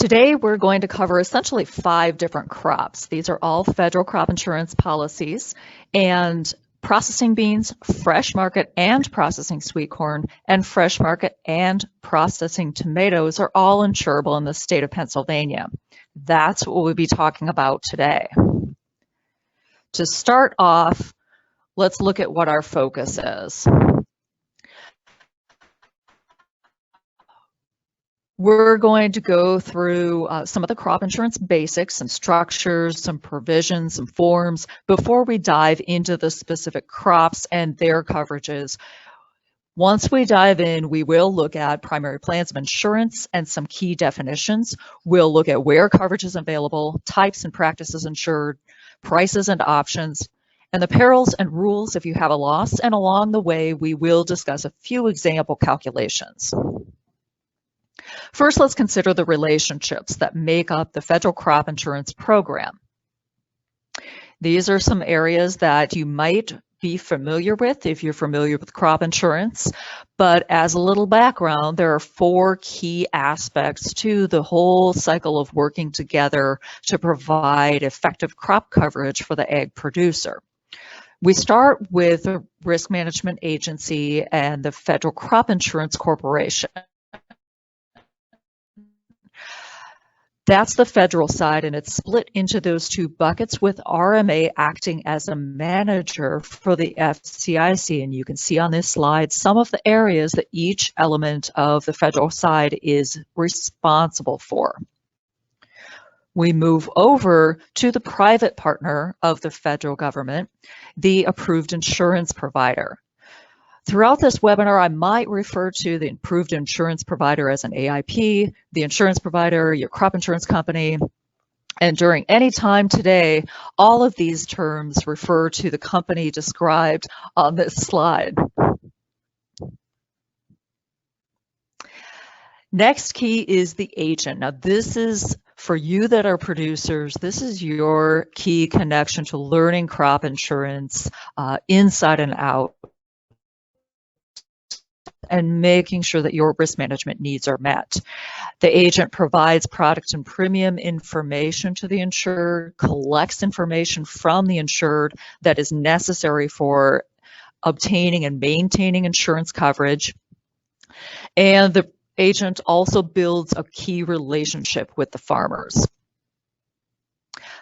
Today, we're going to cover essentially 5 different crops. These are all federal crop insurance policies, and processing beans, fresh market and processing sweet corn, and fresh market and processing tomatoes are all insurable in the state of Pennsylvania. That's what we'll be talking about today. To start off, let's look at what our focus is. We're going to go through some of the crop insurance basics, some structures, some provisions, some forms, before we dive into the specific crops and their coverages. Once we dive in, we will look at primary plans of insurance and some key definitions. We'll look at where coverage is available, types and practices insured, prices and options, and the perils and rules if you have a loss. And along the way, we will discuss a few example calculations. First, let's consider the relationships that make up the federal crop insurance program. These are some areas that you might be familiar with if you're familiar with crop insurance, but as a little background, there are 4 key aspects to the whole cycle of working together to provide effective crop coverage for the ag producer. We start with the Risk Management Agency and the Federal Crop Insurance Corporation. That's the federal side, and it's split into those 2 buckets, with RMA acting as a manager for the FCIC. And you can see on this slide some of the areas that each element of the federal side is responsible for. We move over to the private partner of the federal government, the approved insurance provider. Throughout this webinar, I might refer to the approved insurance provider as an AIP, the insurance provider, your crop insurance company, and during any time today, all of these terms refer to the company described on this slide. Next key is the agent. Now, this is for you that are producers, this is your key connection to learning crop insurance inside and out, and making sure that your risk management needs are met. The agent provides product and premium information to the insured, collects information from the insured that is necessary for obtaining and maintaining insurance coverage. And the agent also builds a key relationship with the farmers.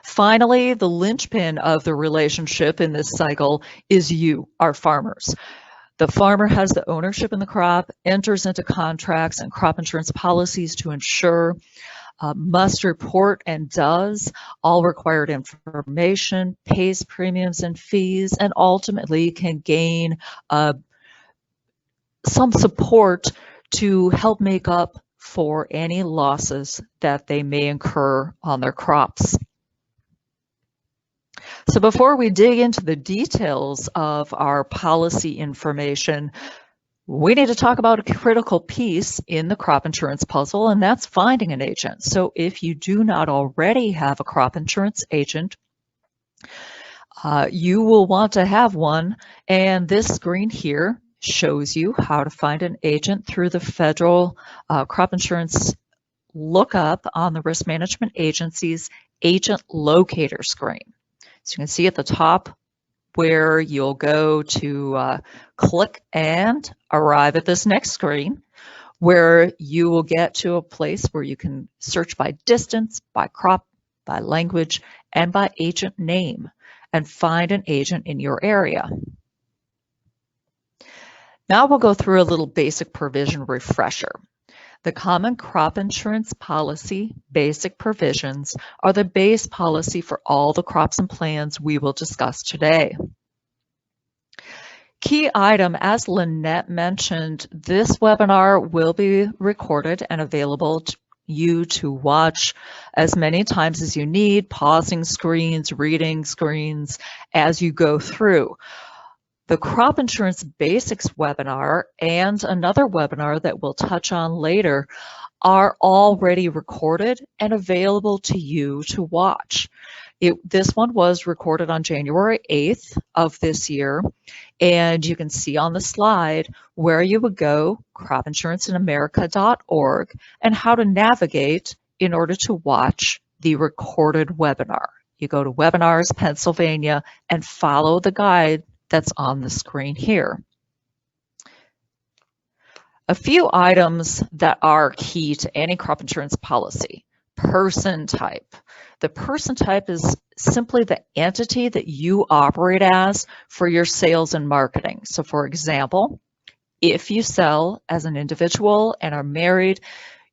Finally, the linchpin of the relationship in this cycle is you, our farmers. The farmer has the ownership in the crop, enters into contracts and crop insurance policies to insure, must report and does all required information, pays premiums and fees, and ultimately can gain some support to help make up for any losses that they may incur on their crops. So before we dig into the details of our policy information, we need to talk about a critical piece in the crop insurance puzzle, and that's finding an agent. So if you do not already have a crop insurance agent, you will want to have one, and this screen here shows you how to find an agent through the federal crop insurance lookup on the Risk Management Agency's Agent Locator screen. So you can see at the top where you'll go to click and arrive at this next screen, where you will get to a place where you can search by distance, by crop, by language, and by agent name, and find an agent in your area. Now we'll go through a little basic provision refresher. The Common Crop Insurance Policy basic provisions are the base policy for all the crops and plans we will discuss today. Key item, as Lynette mentioned, this webinar will be recorded and available to you to watch as many times as you need, pausing screens, reading screens as you go through. The Crop Insurance Basics webinar and another webinar that we'll touch on later are already recorded and available to you to watch. This one was recorded on January 8th of this year, and you can see on the slide where you would go, cropinsuranceinamerika.org, and how to navigate in order to watch the recorded webinar. You go to Webinars Pennsylvania and follow the guide that's on the screen here. A few items that are key to any crop insurance policy. Person type. The person type is simply the entity that you operate as for your sales and marketing. So for example, if you sell as an individual and are married,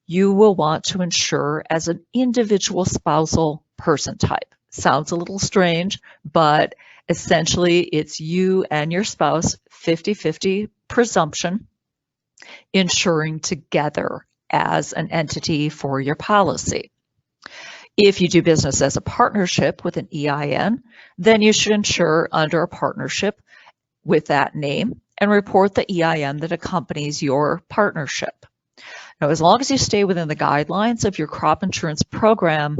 you will want to insure as an individual spousal person type. Sounds a little strange, but essentially it's you and your spouse, 50-50 presumption, insuring together as an entity for your policy. If you do business as a partnership with an EIN, then you should insure under a partnership with that name and report the EIN that accompanies your partnership. Now, as long as you stay within the guidelines of your crop insurance program,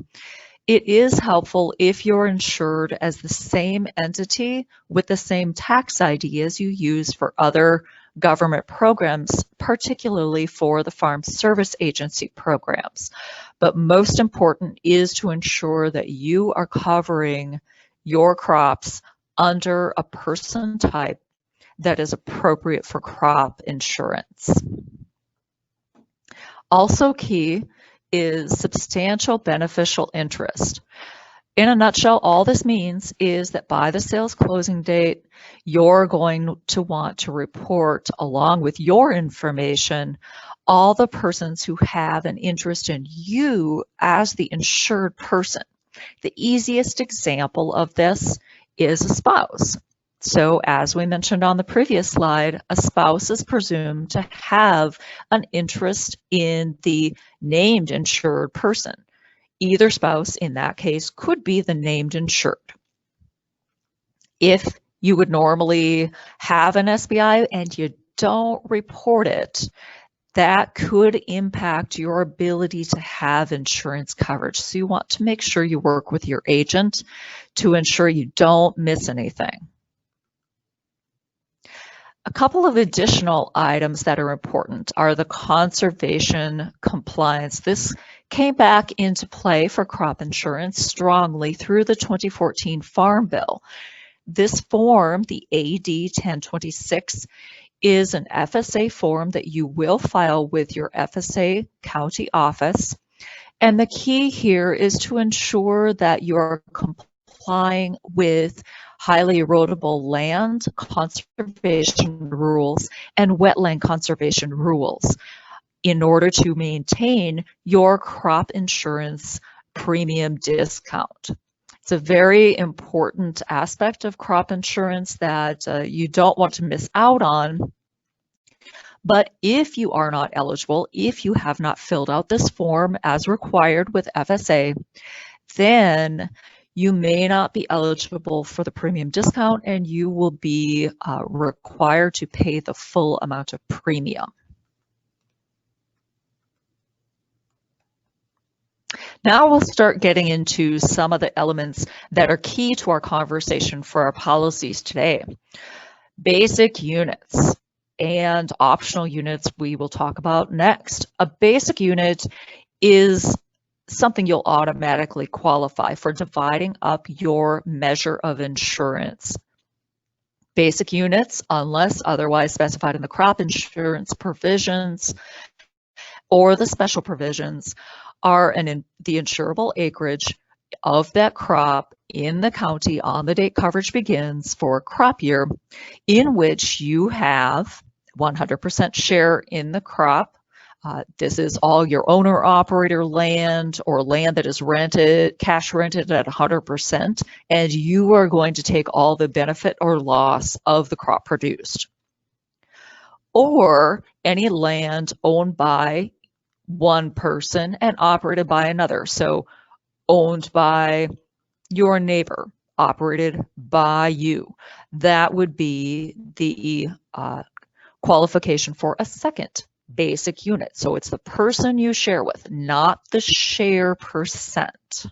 it is helpful if you're insured as the same entity with the same tax ID as you use for other government programs, particularly for the Farm Service Agency programs. But most important is to ensure that you are covering your crops under a person type that is appropriate for crop insurance. Also key is substantial beneficial interest. In a nutshell, all this means is that by the sales closing date, you're going to want to report, along with your information, all the persons who have an interest in you as the insured person. The easiest example of this is a spouse. So as we mentioned on the previous slide, a spouse is presumed to have an interest in the named insured person. Either spouse in that case could be the named insured. If you would normally have an SBI and you don't report it, that could impact your ability to have insurance coverage. So you want to make sure you work with your agent to ensure you don't miss anything. A couple of additional items that are important are the conservation compliance. This came back into play for crop insurance strongly through the 2014 Farm Bill. This form, the AD 1026, is an FSA form that you will file with your FSA county office. And the key here is to ensure that you're complying with highly erodible land conservation rules and wetland conservation rules in order to maintain your crop insurance premium discount. It's a very important aspect of crop insurance that you don't want to miss out on. But if you are not eligible, if you have not filled out this form as required with FSA, then you may not be eligible for the premium discount and you will be required to pay the full amount of premium. Now we'll start getting into some of the elements that are key to our conversation for our policies today. Basic units and optional units we will talk about next. A basic unit is something you'll automatically qualify for dividing up your measure of insurance. Basic units, unless otherwise specified in the crop insurance provisions or the special provisions, are the insurable acreage of that crop in the county on the date coverage begins for a crop year in which you have 100% share in the crop. This is all your owner-operator land or land that is rented, cash rented at 100%, and you are going to take all the benefit or loss of the crop produced. Or any land owned by one person and operated by another. So owned by your neighbor, operated by you. That would be the qualification for a second basic unit. So it's the person you share with, not the share percent.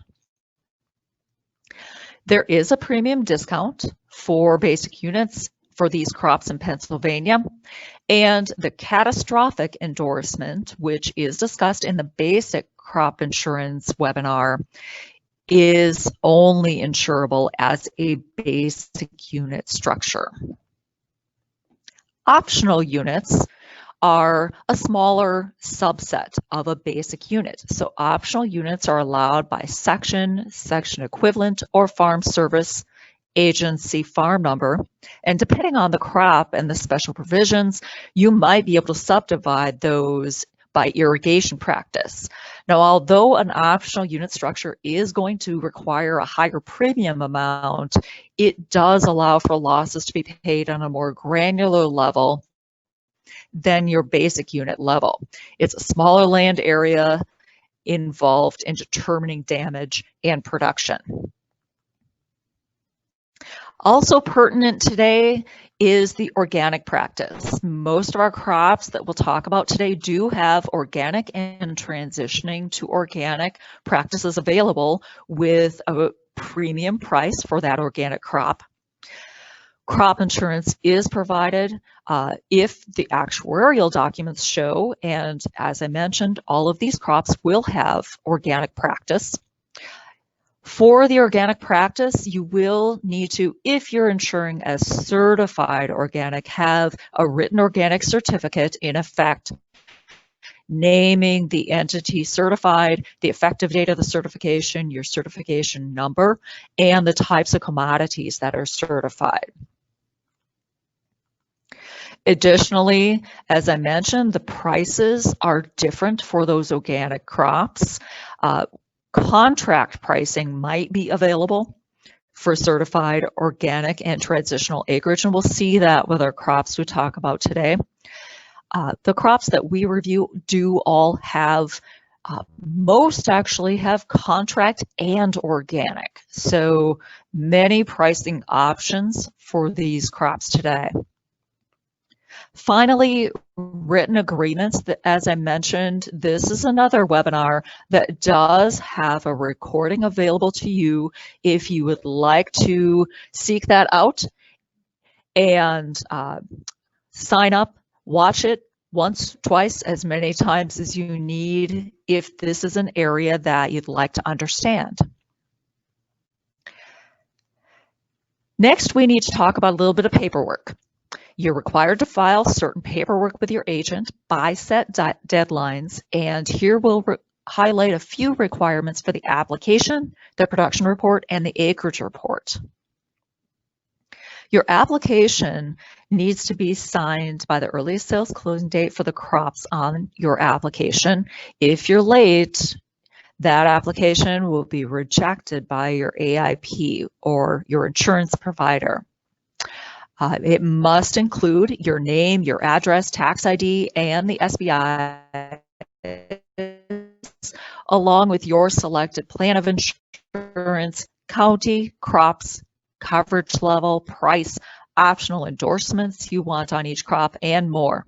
There is a premium discount for basic units for these crops in Pennsylvania, and the catastrophic endorsement, which is discussed in the basic crop insurance webinar is only insurable as a basic unit structure. Optional units are a smaller subset of a basic unit. So optional units are allowed by section, section equivalent, or farm service agency farm number. And depending on the crop and the special provisions, you might be able to subdivide those by irrigation practice. Now, although an optional unit structure is going to require a higher premium amount, it does allow for losses to be paid on a more granular level than your basic unit level. It's a smaller land area involved in determining damage and production. Also pertinent today is the organic practice. Most of our crops that we'll talk about today do have organic and transitioning to organic practices available with a premium price for that organic crop. Crop insurance is provided if the actuarial documents show, and as I mentioned, all of these crops will have organic practice. For the organic practice, you will need to, if you're insuring as certified organic, have a written organic certificate in effect, naming the entity certified, the effective date of the certification, your certification number, and the types of commodities that are certified. Additionally, as I mentioned, the prices are different for those organic crops. Contract pricing might be available for certified organic and transitional acreage, and we'll see that with our crops we talk about today. The crops that we review do all have, most actually have contract and organic. So many pricing options for these crops today. Finally, written agreements. As I mentioned, this is another webinar that does have a recording available to you if you would like to seek that out and sign up, watch it once, twice, as many times as you need if this is an area that you'd like to understand. Next, we need to talk about a little bit of paperwork. You're required to file certain paperwork with your agent by set deadlines, and here we'll highlight a few requirements for the application, the production report, and the acreage report. Your application needs to be signed by the earliest sales closing date for the crops on your application. If you're late, that application will be rejected by your AIP or your insurance provider. It must include your name, your address, tax ID, and the SBI, along with your selected plan of insurance, county, crops, coverage level, price, optional endorsements you want on each crop, and more.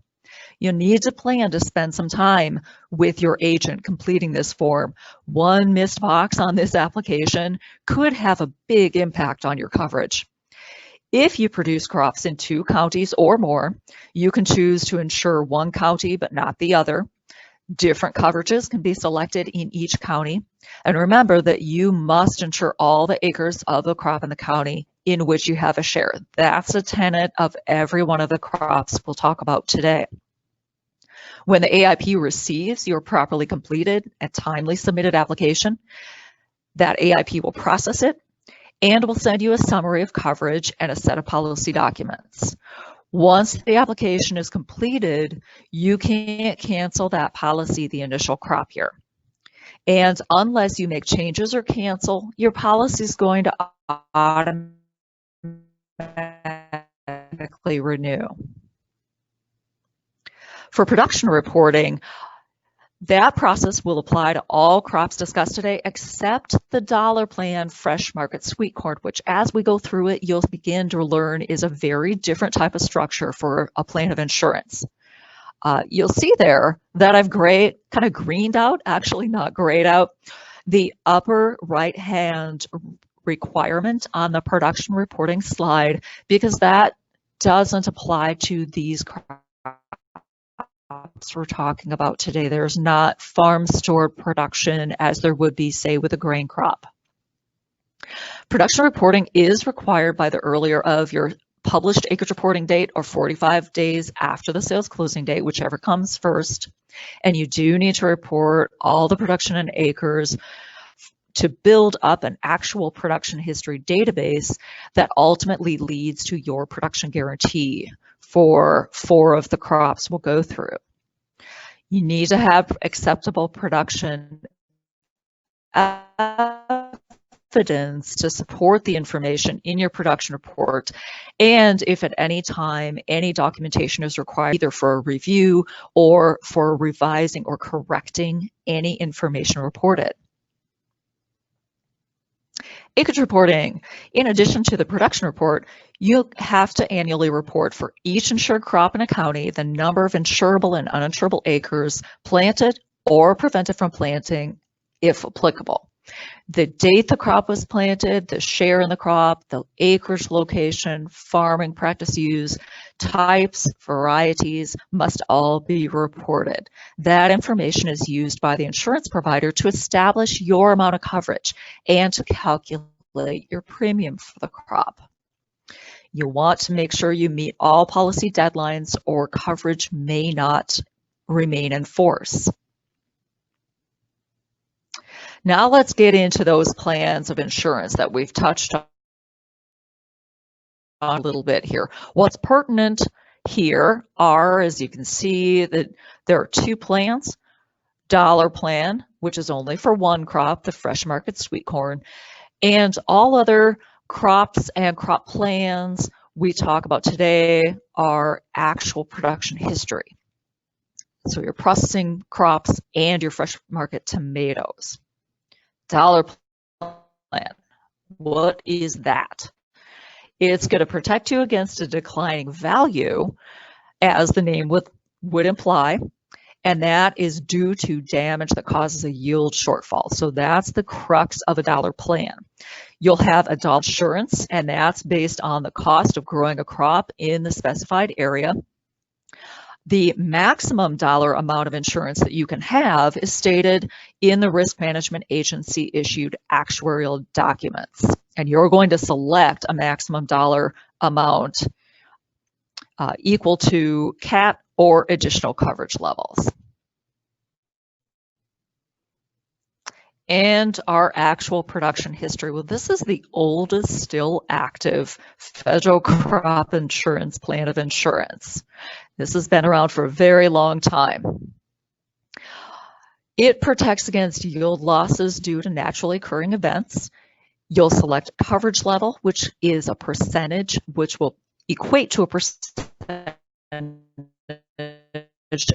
You'll need to plan to spend some time with your agent completing this form. One missed box on this application could have a big impact on your coverage. If you produce crops in 2 counties or more, you can choose to insure one county but not the other. Different coverages can be selected in each county. And remember that you must insure all the acres of the crop in the county in which you have a share. That's a tenet of every one of the crops we'll talk about today. When the AIP receives your properly completed and timely submitted application, that AIP will process it and will send you a summary of coverage and a set of policy documents. Once the application is completed, you can't cancel that policy the initial crop year. And unless you make changes or cancel, your policy is going to automatically renew. For production reporting, that process will apply to all crops discussed today except the dollar plan fresh market sweet corn, which as we go through it, you'll begin to learn is a very different type of structure for a plan of insurance. You'll see there that I've kind of greened out, actually not grayed out, the upper right-hand requirement on the production reporting slide because that doesn't apply to these crops we're talking about today. There's not farm stored production as there would be, say, with a grain crop. Production reporting is required by the earlier of your published acreage reporting date or 45 days after the sales closing date, whichever comes first. And you do need to report all the production in acres to build up an actual production history database that ultimately leads to your production guarantee for 4 of the crops we'll go through. You need to have acceptable production evidence to support the information in your production report, and if at any time any documentation is required either for a review or for revising or correcting any information reported. Acreage reporting. In addition to the production report, you have to annually report for each insured crop in a county the number of insurable and uninsurable acres planted or prevented from planting, if applicable. The date the crop was planted, the share in the crop, the acreage location, farming practice used, types, varieties must all be reported. That information is used by the insurance provider to establish your amount of coverage and to calculate your premium for the crop. You want to make sure you meet all policy deadlines or coverage may not remain in force. Now let's get into those plans of insurance that we've touched on a little bit here. What's pertinent here are, as you can see, that there are 2 plans. Dollar plan, which is only for one crop, the fresh market sweet corn, and all other crops and crop plans we talk about today are actual production history. So your processing crops and your fresh market tomatoes. Dollar plan, what is that? It's going to protect you against a declining value, as the name would imply, and that is due to damage that causes a yield shortfall. So that's the crux of a dollar plan. You'll have a dollar insurance, and that's based on the cost of growing a crop in the specified area. The maximum dollar amount of insurance that you can have is stated in the risk management agency issued actuarial documents. And you're going to select a maximum dollar amount equal to CAT or additional coverage levels. And our actual production history. Well, this is the oldest still active federal crop insurance plan of insurance. This has been around for a very long time. It protects against yield losses due to naturally occurring events. You'll select a coverage level, which is a percentage, which will equate to a percentage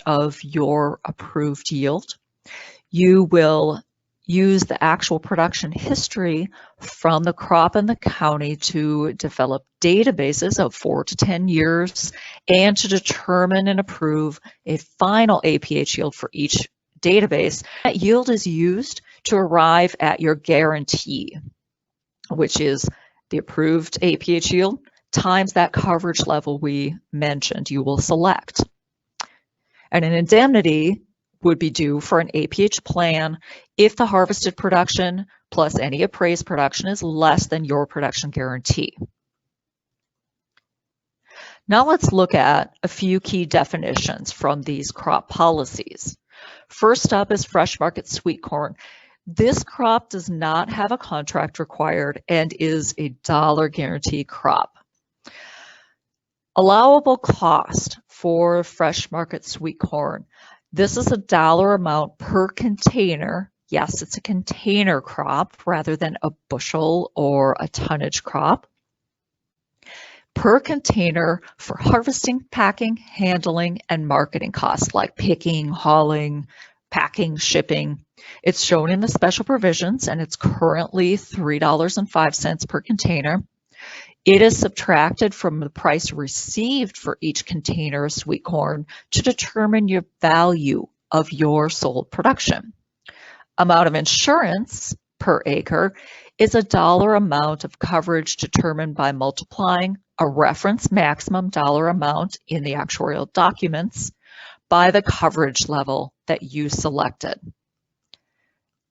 of your approved yield. You will use the actual production history from the crop and the county to develop databases of 4 to 10 years and to determine and approve a final APH yield for each database. That yield is used to arrive at your guarantee, which is the approved APH yield times that coverage level we mentioned you will select. And an indemnity would be due for an APH plan if the harvested production plus any appraised production is less than your production guarantee. Now let's look at a few key definitions from these crop policies. First up is fresh market sweet corn. This crop does not have a contract required and is a dollar guarantee crop. Allowable cost for fresh market sweet corn. This is a dollar amount per container. Yes, it's a container crop rather than a bushel or a tonnage crop. Per container for harvesting, packing, handling, and marketing costs like picking, hauling, packing, shipping. It's shown in the special provisions, and it's currently $3.05 per container. It is subtracted from the price received for each container of sweet corn to determine your value of your sold production. Amount of insurance per acre is a dollar amount of coverage determined by multiplying a reference maximum dollar amount in the actuarial documents by the coverage level that you selected.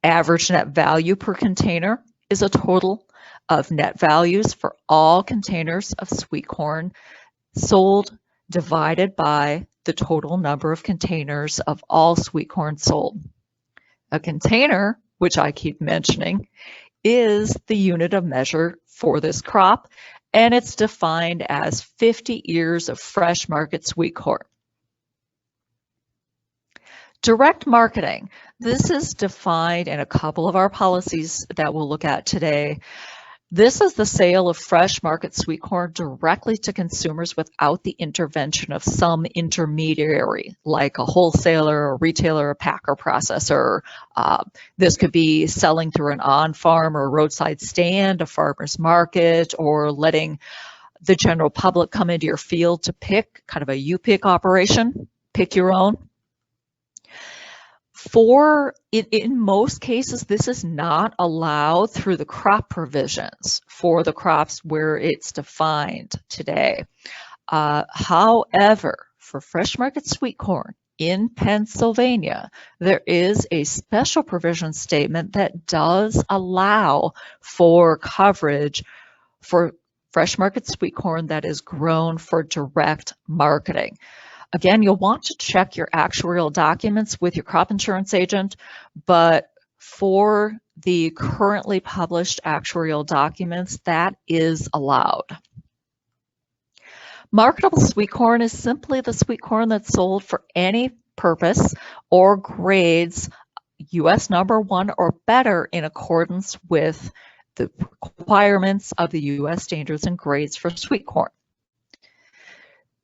Average net value per container is a total of net values for all containers of sweet corn sold divided by the total number of containers of all sweet corn sold. A container, which I keep mentioning, is the unit of measure for this crop, and it's defined as 50 ears of fresh market sweet corn. Direct marketing. This is defined in a couple of our policies that we'll look at today. This is the sale of fresh market sweet corn directly to consumers without the intervention of some intermediary, like a wholesaler, a retailer, a packer, processor. This could be selling through an on-farm or roadside stand, a farmer's market, or letting the general public come into your field to pick, kind of a you-pick operation, pick your own. In most cases, this is not allowed through the crop provisions for the crops where it's defined today. However, for fresh market sweet corn in Pennsylvania, there is a special provision statement that does allow for coverage for fresh market sweet corn that is grown for direct marketing. Again, you'll want to check your actuarial documents with your crop insurance agent, but for the currently published actuarial documents, that is allowed. Marketable sweet corn is simply the sweet corn that's sold for any purpose or grades US number 1 or better in accordance with the requirements of the US standards and grades for sweet corn.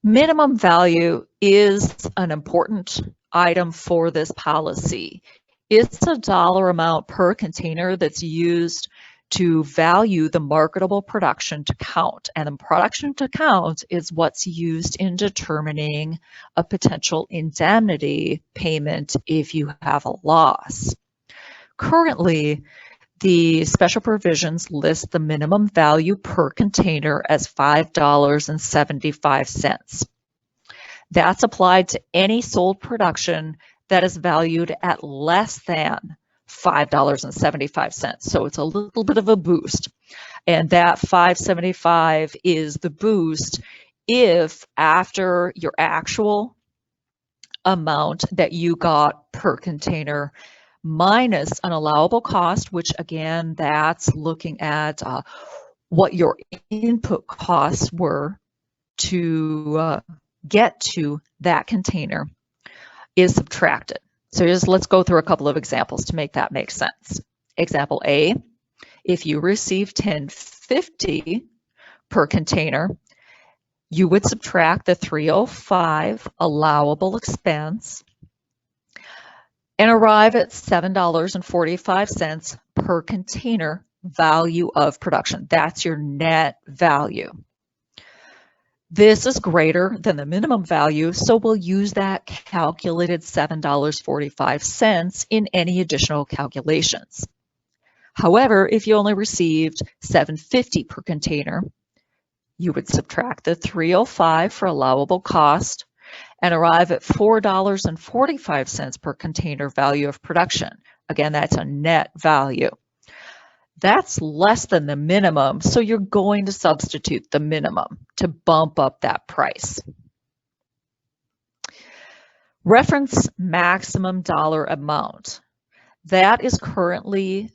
Minimum value is an important item for this policy. It's a dollar amount per container that's used to value the marketable production to count. And the production to count is what's used in determining a potential indemnity payment if you have a loss. Currently, the special provisions list the minimum value per container as $5.75. That's applied to any sold production that is valued at less than $5.75. So it's a little bit of a boost. And that $5.75 is the boost if after your actual amount that you got per container minus an allowable cost, which again, that's looking at what your input costs were to get to that container, is subtracted. So let's go through a couple of examples to make that make sense. Example A, if you receive $10.50 per container, you would subtract the $3.05 allowable expense and arrive at $7.45 per container value of production. That's your net value. This is greater than the minimum value, so we'll use that calculated $7.45 in any additional calculations. However, if you only received $7.50 per container, you would subtract the $3.05 for allowable cost and arrive at $4.45 per container value of production. Again, that's a net value. That's less than the minimum, so you're going to substitute the minimum to bump up that price. Reference maximum dollar amount. That is currently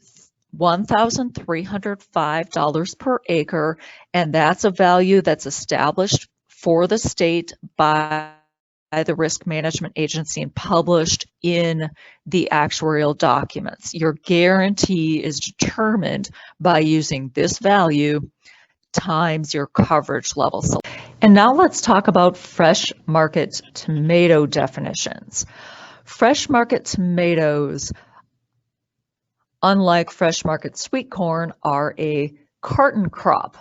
$1,305 per acre, and that's a value that's established for the state by the Risk Management Agency and published in the actuarial documents. Your guarantee is determined by using this value times your coverage level. And now let's talk about fresh market tomato definitions. Fresh market tomatoes, unlike fresh market sweet corn, are a carton crop.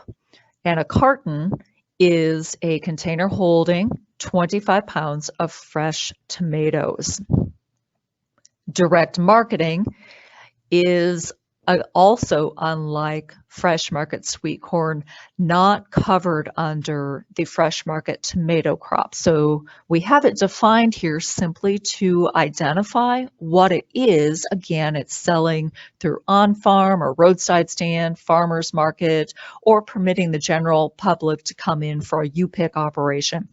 And a carton is a container holding 25 pounds of fresh tomatoes. Direct marketing is Also, unlike fresh market sweet corn, not covered under the fresh market tomato crop. So we have it defined here simply to identify what it is. Again, it's selling through on-farm or roadside stand, farmer's market, or permitting the general public to come in for a U-pick operation.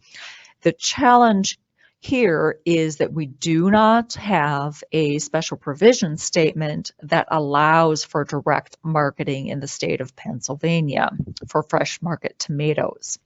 The challenge here is that we do not have a special provision statement that allows for direct marketing in the state of Pennsylvania for fresh market tomatoes.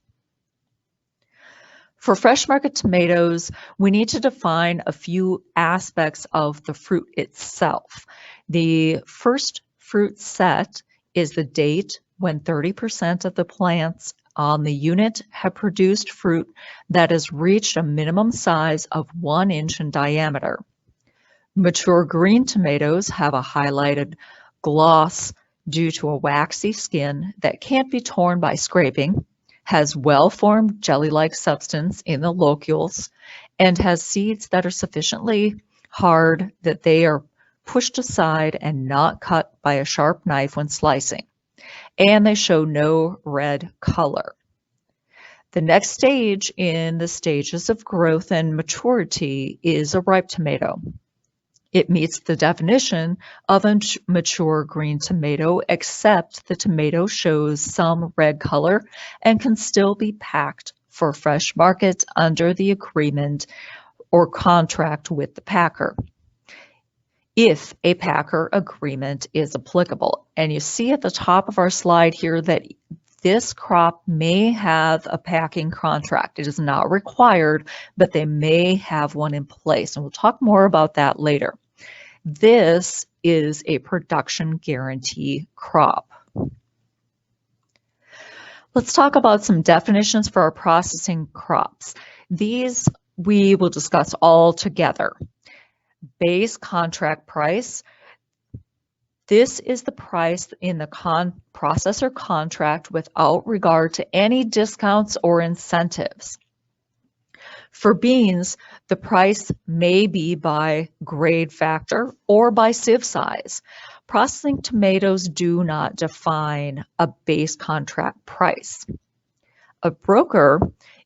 For fresh market tomatoes, we need to define a few aspects of the fruit itself. The first fruit set is the date when 30% of the plants on the unit have produced fruit that has reached a minimum size of 1 inch in diameter. Mature green tomatoes have a highlighted gloss due to a waxy skin that can't be torn by scraping, has well-formed jelly-like substance in the locules, and has seeds that are sufficiently hard that they are pushed aside and not cut by a sharp knife when slicing. And they show no red color. The next stage in the stages of growth and maturity is a ripe tomato. It meets the definition of a mature green tomato, except the tomato shows some red color and can still be packed for fresh market under the agreement or contract with the packer, if a packer agreement is applicable. And you see at the top of our slide here that this crop may have a packing contract. It is not required, but they may have one in place. And we'll talk more about that later. This is a production guarantee crop. Let's talk about some definitions for our processing crops. These we will discuss all together. Base contract price. This is the price in the processor contract without regard to any discounts or incentives. For beans, the price may be by grade factor or by sieve size. Processing tomatoes do not define a base contract price. A broker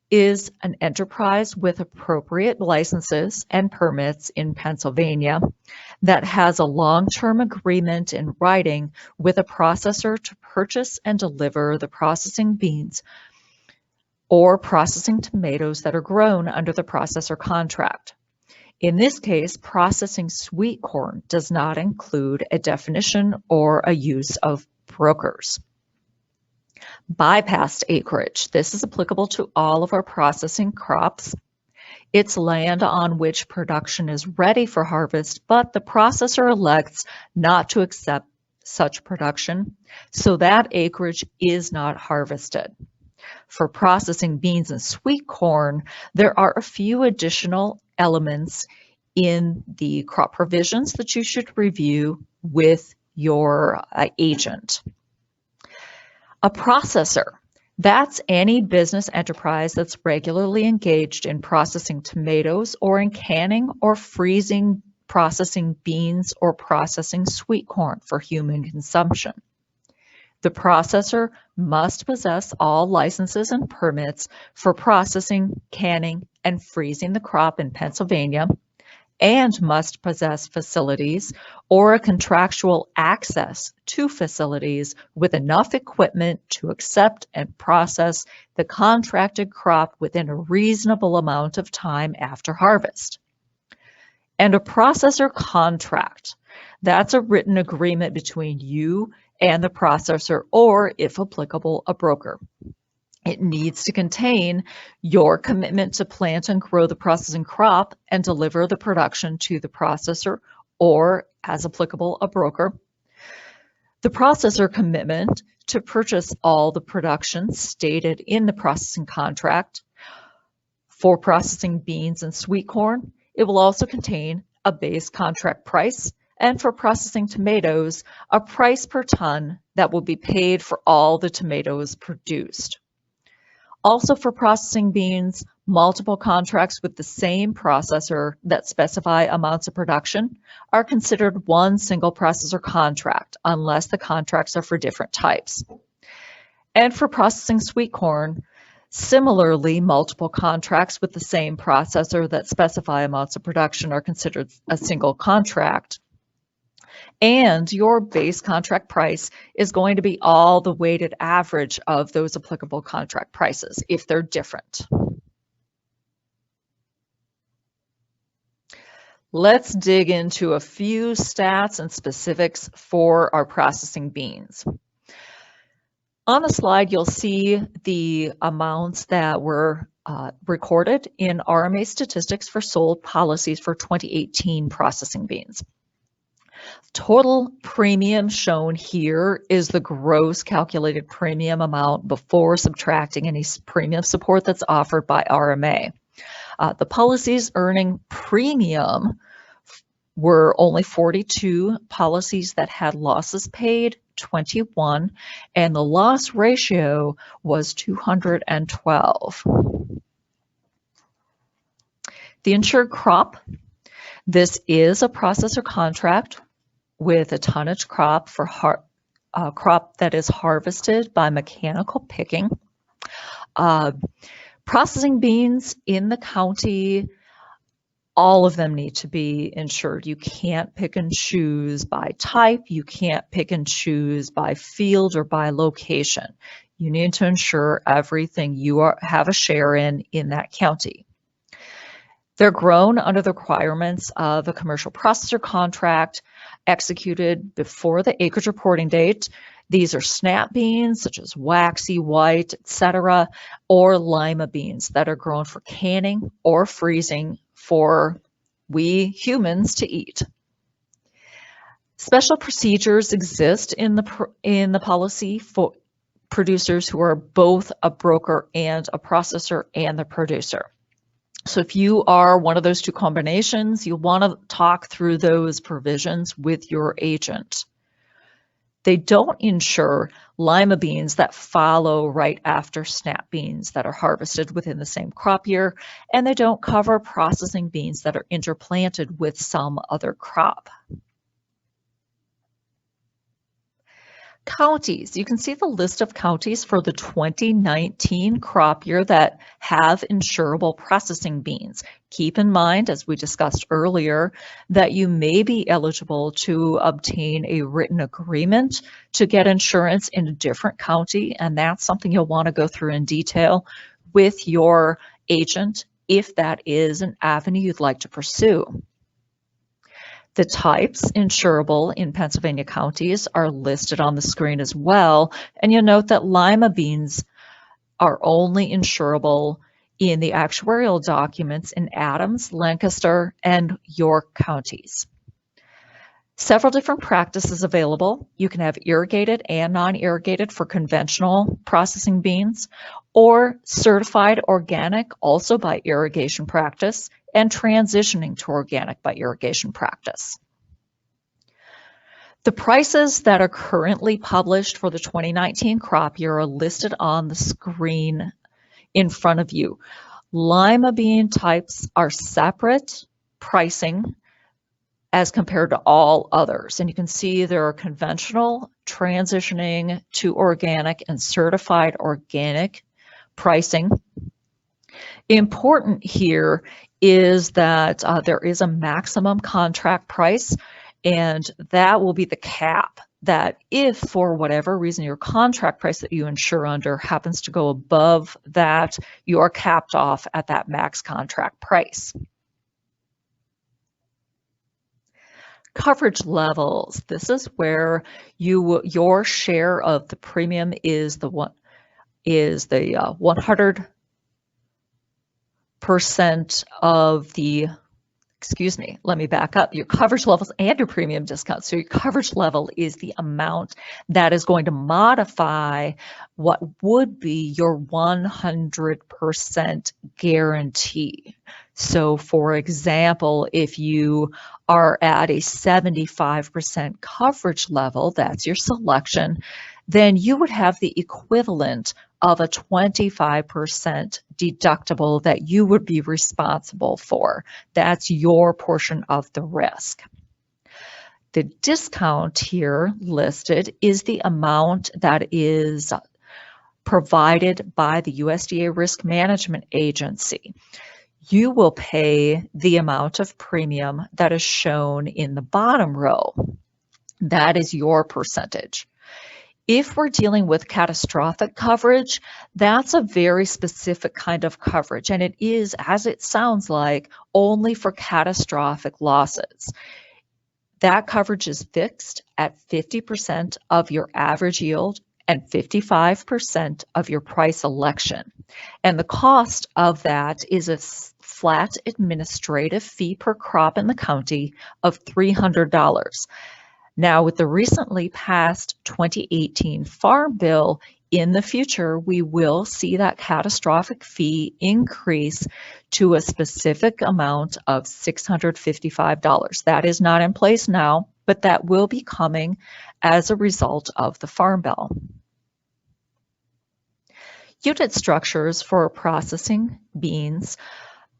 is an enterprise with appropriate licenses and permits in Pennsylvania that has a long-term agreement in writing with a processor to purchase and deliver the processing beans or processing tomatoes that are grown under the processor contract. In this case, processing sweet corn does not include a definition or a use of brokers. Bypassed acreage. This is applicable to all of our processing crops. It's land on which production is ready for harvest, but the processor elects not to accept such production, so that acreage is not harvested. For processing beans and sweet corn, there are a few additional elements in the crop provisions that you should review with your agent. A processor, that's any business enterprise that's regularly engaged in processing tomatoes or in canning or freezing, processing beans or processing sweet corn for human consumption. The processor must possess all licenses and permits for processing, canning, and freezing the crop in Pennsylvania, and must possess facilities or a contractual access to facilities with enough equipment to accept and process the contracted crop within a reasonable amount of time after harvest. And a processor contract, that's a written agreement between you and the processor, or if applicable, a broker. It needs to contain your commitment to plant and grow the processing crop and deliver the production to the processor, or, as applicable, a broker. The processor commitment to purchase all the production stated in the processing contract. For processing beans and sweet corn, it will also contain a base contract price, and for processing tomatoes, a price per ton that will be paid for all the tomatoes produced. Also for processing beans, multiple contracts with the same processor that specify amounts of production are considered one single processor contract unless the contracts are for different types. And for processing sweet corn, similarly, multiple contracts with the same processor that specify amounts of production are considered a single contract. And your base contract price is going to be all the weighted average of those applicable contract prices if they're different. Let's dig into a few stats and specifics for our processing beans. On the slide, you'll see the amounts that were recorded in RMA statistics for sold policies for 2018 processing beans. Total premium shown here is the gross calculated premium amount before subtracting any premium support that's offered by RMA. The policies earning premium were only 42 policies that had losses paid, 21, and the loss ratio was 212. The insured crop, this is a processor contract with a tonnage crop for crop that is harvested by mechanical picking. Processing beans in the county, all of them need to be insured. You can't pick and choose by type. You can't pick and choose by field or by location. You need to insure everything you have a share in that county. They're grown under the requirements of a commercial processor contract executed before the acreage reporting date. These are snap beans, such as waxy, white, etc., or lima beans that are grown for canning or freezing for we humans to eat. Special procedures exist in the policy for producers who are both a broker and a processor and the producer. So if you are one of those two combinations, you'll want to talk through those provisions with your agent. They don't insure lima beans that follow right after snap beans that are harvested within the same crop year, and they don't cover processing beans that are interplanted with some other crop. Counties, you can see the list of counties for the 2019 crop year that have insurable processing beans. Keep in mind, as we discussed earlier, that you may be eligible to obtain a written agreement to get insurance in a different county, and that's something you'll want to go through in detail with your agent if that is an avenue you'd like to pursue. The types insurable in Pennsylvania counties are listed on the screen as well, and you'll note that lima beans are only insurable in the actuarial documents in Adams, Lancaster, and York counties. Several different practices available. You can have irrigated and non-irrigated for conventional processing beans, or certified organic also by irrigation practice, and transitioning to organic by irrigation practice. The prices that are currently published for the 2019 crop year are listed on the screen in front of you. Lima bean types are separate pricing as compared to all others. And you can see there are conventional, transitioning to organic, and certified organic pricing. Important here is that there is a maximum contract price, and that will be the cap that if for whatever reason your contract price that you insure under happens to go above that, you are capped off at that max contract price. Coverage levels. This is where your share of the premium is the 100% of the, excuse me, let me back up, your coverage levels and your premium discount. So your coverage level is the amount that is going to modify what would be your 100% guarantee. So for example, if you are at a 75% coverage level, that's your selection, then you would have the equivalent of a 25% deductible that you would be responsible for. That's your portion of the risk. The discount here listed is the amount that is provided by the USDA Risk Management Agency. You will pay the amount of premium that is shown in the bottom row. That is your percentage. If we're dealing with catastrophic coverage, that's a very specific kind of coverage, and it is, as it sounds like, only for catastrophic losses. That coverage is fixed at 50% of your average yield and 55% of your price election. And the cost of that is a flat administrative fee per crop in the county of $300. Now, with the recently passed 2018 Farm Bill, in the future, we will see that catastrophic fee increase to a specific amount of $655. That is not in place now, but that will be coming as a result of the Farm Bill. Unit structures for processing beans.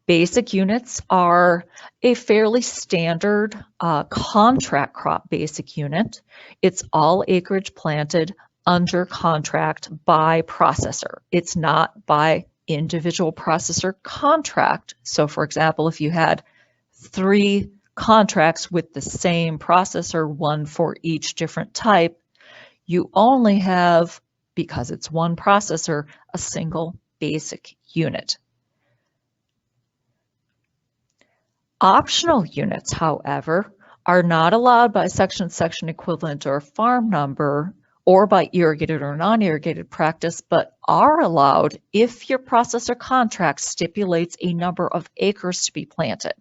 Basic units are a fairly standard contract crop basic unit. It's all acreage planted under contract by processor. It's not by individual processor contract. So for example, if you had 3 contracts with the same processor, one for each different type, you only have, because it's one processor, a single basic unit. Optional units, however, are not allowed by section equivalent or farm number or by irrigated or non-irrigated practice, but are allowed if your processor contract stipulates a number of acres to be planted.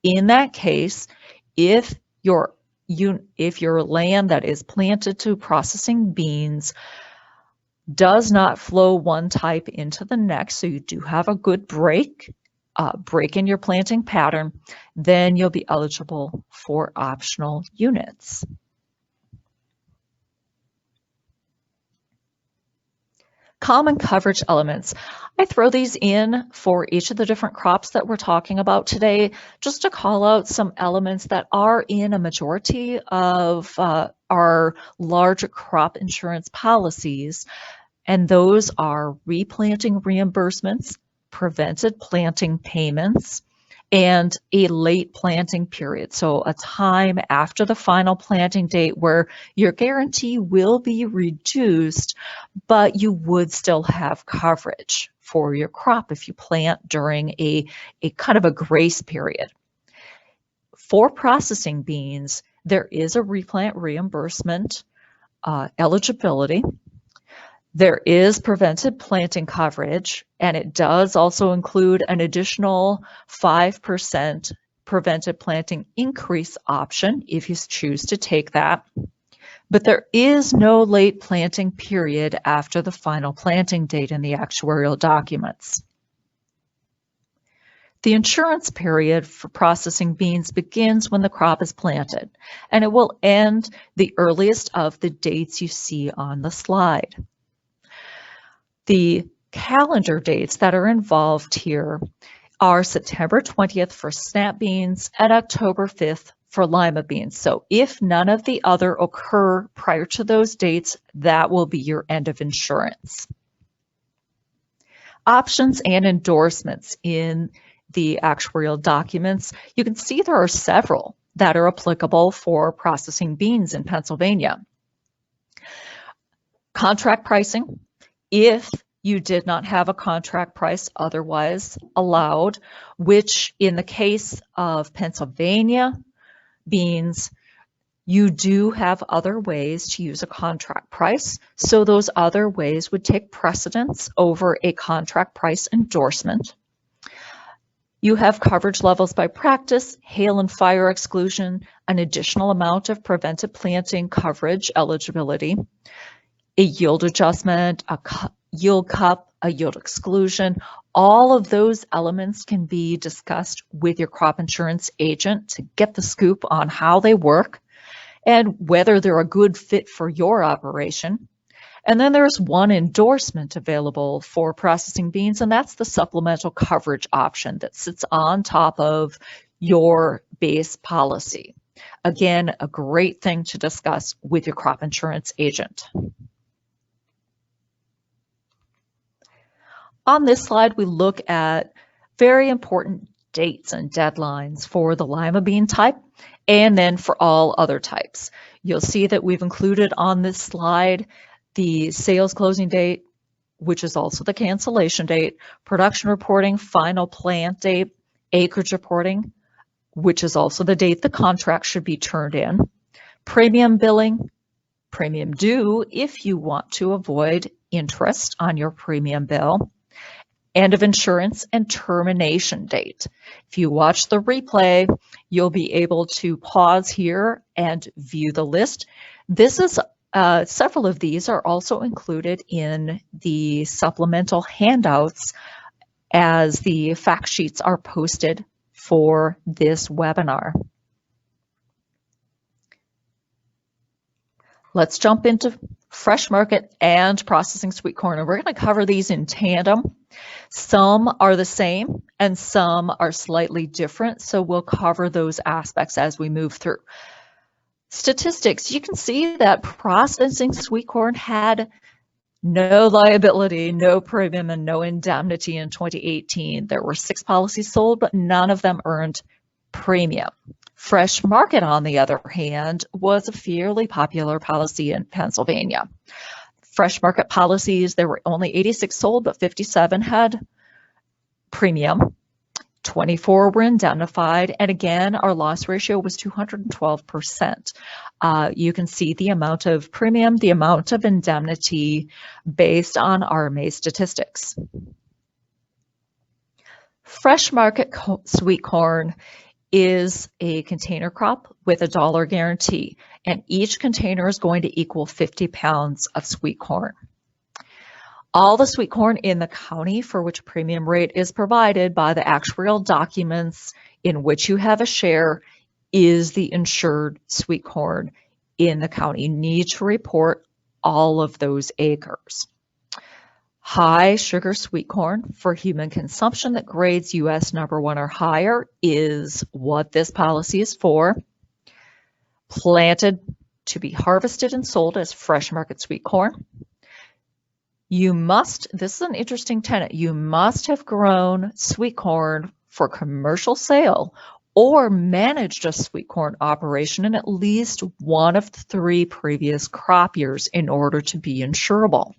In that case, if your land that is planted to processing beans does not flow one type into the next, so you do have a good break in your planting pattern, then you'll be eligible for optional units. Common coverage elements. I throw these in for each of the different crops that we're talking about today, just to call out some elements that are in a majority of our large crop insurance policies, and those are replanting reimbursements, prevented planting payments, and a late planting period. So a time after the final planting date where your guarantee will be reduced, but you would still have coverage for your crop if you plant during a kind of a grace period. For processing beans, there is a replant reimbursement eligibility. There is prevented planting coverage, and it does also include an additional 5% prevented planting increase option if you choose to take that. But there is no late planting period after the final planting date in the actuarial documents. The insurance period for processing beans begins when the crop is planted, and it will end the earliest of the dates you see on the slide. The calendar dates that are involved here are September 20th for snap beans and October 5th for lima beans. So if none of the other occur prior to those dates, that will be your end of insurance. Options and endorsements in the actuarial documents. You can see there are several that are applicable for processing beans in Pennsylvania. Contract pricing. If you did not have a contract price otherwise allowed, which in the case of Pennsylvania beans, you do have other ways to use a contract price. So those other ways would take precedence over a contract price endorsement. You have coverage levels by practice, hail and fire exclusion, an additional amount of prevented planting coverage eligibility, a yield adjustment, a yield cup, a yield exclusion. All of those elements can be discussed with your crop insurance agent to get the scoop on how they work and whether they're a good fit for your operation. And then there's one endorsement available for processing beans, and that's the supplemental coverage option that sits on top of your base policy. Again, a great thing to discuss with your crop insurance agent. On this slide, we look at very important dates and deadlines for the lima bean type and then for all other types. You'll see that we've included on this slide the sales closing date, which is also the cancellation date, production reporting, final plant date, acreage reporting, which is also the date the contract should be turned in, premium billing, premium due if you want to avoid interest on your premium bill, end of insurance, and termination date. If you watch the replay, you'll be able to pause here and view the list. Several of these are also included in the supplemental handouts as the fact sheets are posted for this webinar. Let's jump into fresh market and processing sweet corn, and we're going to cover these in tandem. Some are the same and some are slightly different, so we'll cover those aspects as we move through. Statistics, you can see that processing sweet corn had no liability, no premium, and no indemnity in 2018. There were 6 policies sold, but none of them earned premium. Fresh market, on the other hand, was a fairly popular policy in Pennsylvania. Fresh market policies, there were only 86 sold, but 57 had premium. 24 were indemnified, and again, our loss ratio was 212%. You can see the amount of premium, the amount of indemnity based on RMA statistics. Fresh market sweet corn is a container crop with a dollar guarantee, and each container is going to equal 50 pounds of sweet corn. All the sweet corn in the county for which premium rate is provided by the actuarial documents in which you have a share is the insured sweet corn in the county. You need to report all of those acres. High sugar sweet corn for human consumption that grades US #1 or higher is what this policy is for. Planted to be harvested and sold as fresh market sweet corn. You must, this is an interesting tenet, you must have grown sweet corn for commercial sale or managed a sweet corn operation in at least one of the 3 previous crop years in order to be insurable.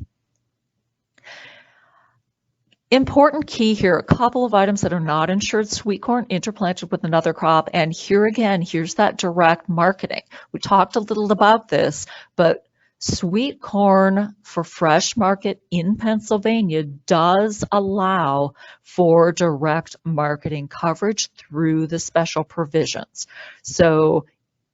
Important key here, a couple of items that are not insured: sweet corn interplanted with another crop, and here again, here's that direct marketing. We talked a little about this, but sweet corn for fresh market in Pennsylvania does allow for direct marketing coverage through the special provisions. So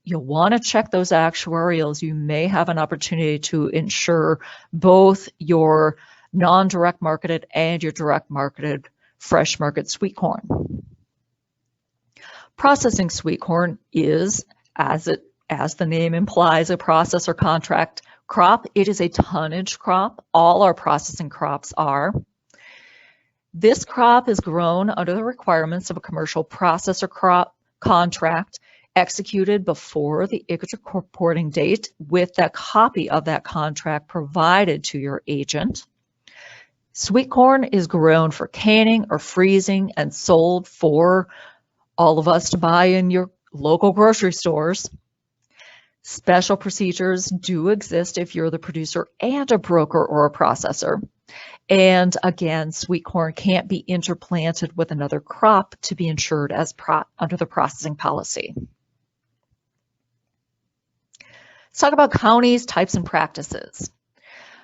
you'll want to check those actuarials. You may have an opportunity to insure both your non-direct marketed and your direct marketed fresh market sweet corn. Processing sweet corn is, as the name implies, a process or contract crop. It is a tonnage crop. All our processing crops are. This crop is grown under the requirements of a commercial processor crop contract executed before the acreage reporting date with that copy of that contract provided to your agent. Sweet corn is grown for canning or freezing and sold for all of us to buy in your local grocery stores. Special procedures do exist if you're the producer and a broker or a processor. And again, sweet corn can't be interplanted with another crop to be insured as under the processing policy. Let's talk about counties, types, and practices.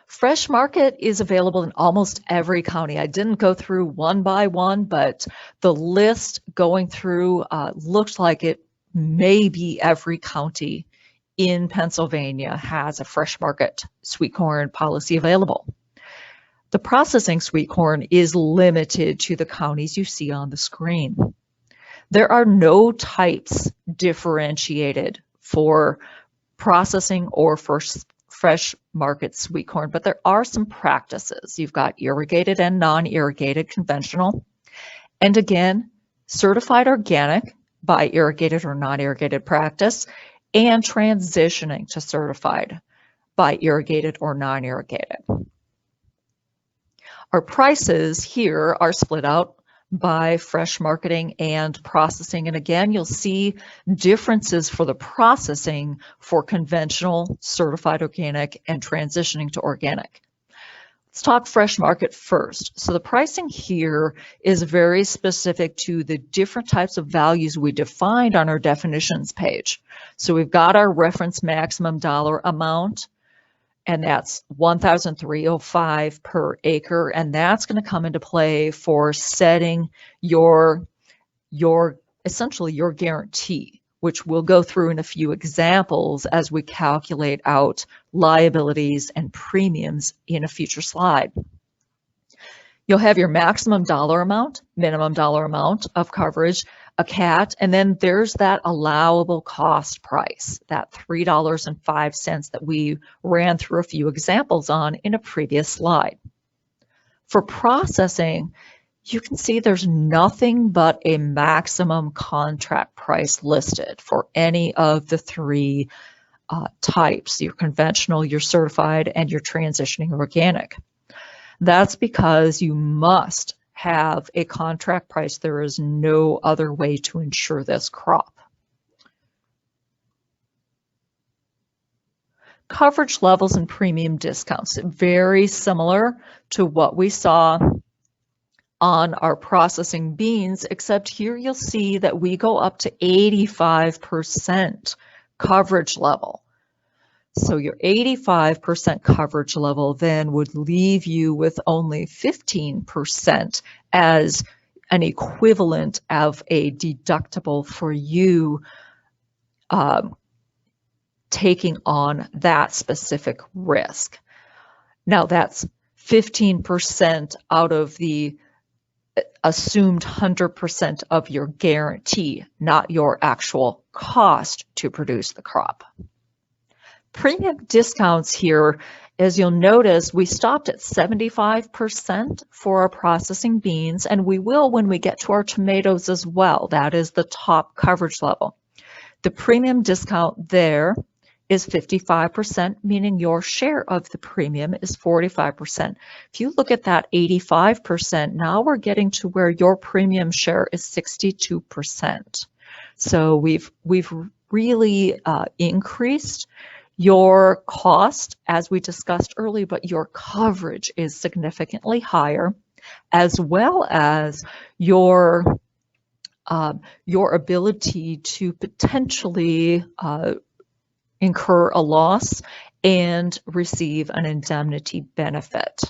Fresh market is available in almost every county. I didn't go through one by one, but the list going through looks like it may be every county in Pennsylvania has a fresh market sweet corn policy available. The processing sweet corn is limited to the counties you see on the screen. There are no types differentiated for processing or for fresh market sweet corn, but there are some practices. You've got irrigated and non-irrigated conventional. And again, certified organic by irrigated or non-irrigated practice, and transitioning to certified by irrigated or non-irrigated. Our prices here are split out by fresh marketing and processing. And again, you'll see differences for the processing for conventional, certified organic, and transitioning to organic. Let's talk fresh market first. So the pricing here is very specific to the different types of values we defined on our definitions page. So we've got our reference maximum dollar amount, and that's $1,305 per acre, and that's going to come into play for setting your essentially your guarantee, which we'll go through in a few examples as we calculate out liabilities and premiums in a future slide. You'll have your maximum dollar amount, minimum dollar amount of coverage, a CAT, and then there's that allowable cost price, that $3.05 that we ran through a few examples on in a previous slide. For processing, you can see there's nothing but a maximum contract price listed for any of the three types, your conventional, your certified, and your transitioning organic. That's because you must have a contract price. There is no other way to insure this crop. Coverage levels and premium discounts, very similar to what we saw on our processing beans, except here you'll see that we go up to 85% coverage level. So your 85% coverage level then would leave you with only 15% as an equivalent of a deductible for you taking on that specific risk. Now that's 15% out of the assumed 100% of your guarantee, not your actual cost to produce the crop. Premium discounts here, as you'll notice, we stopped at 75% for our processing beans, and we will when we get to our tomatoes as well. That is the top coverage level. The premium discount there is 55%, meaning your share of the premium is 45%. If you look at that 85%, now we're getting to where your premium share is 62%. So we've really increased your cost, as we discussed earlier, but your coverage is significantly higher, as well as your ability to potentially incur a loss and receive an indemnity benefit.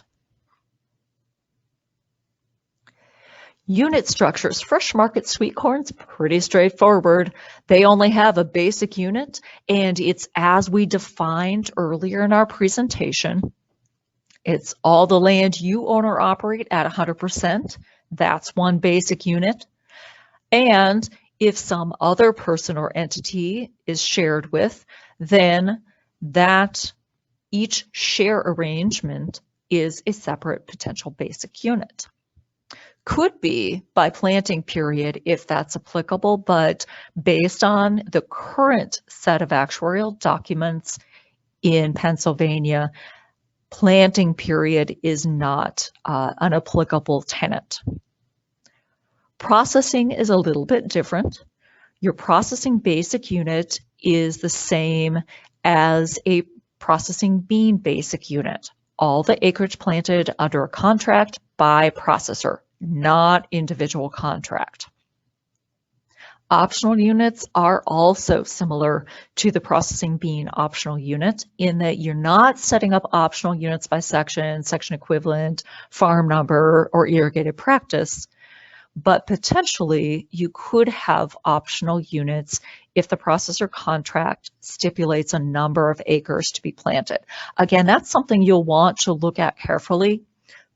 Unit structures. Fresh market sweet corn's pretty straightforward. They only have a basic unit, and it's as we defined earlier in our presentation. It's all the land you own or operate at 100%. That's one basic unit. And if some other person or entity is shared with, then that each share arrangement is a separate potential basic unit. Could be by planting period if that's applicable, but based on the current set of actuarial documents in Pennsylvania, planting period is not an applicable tenet. Processing is a little bit different. Your processing basic unit is the same as a processing bean basic unit. All the acreage planted under a contract by processor, not individual contract. Optional units are also similar to the processing bean optional unit in that you're not setting up optional units by section, section equivalent, farm number, or irrigated practice, but potentially you could have optional units if the processor contract stipulates a number of acres to be planted. Again, that's something you'll want to look at carefully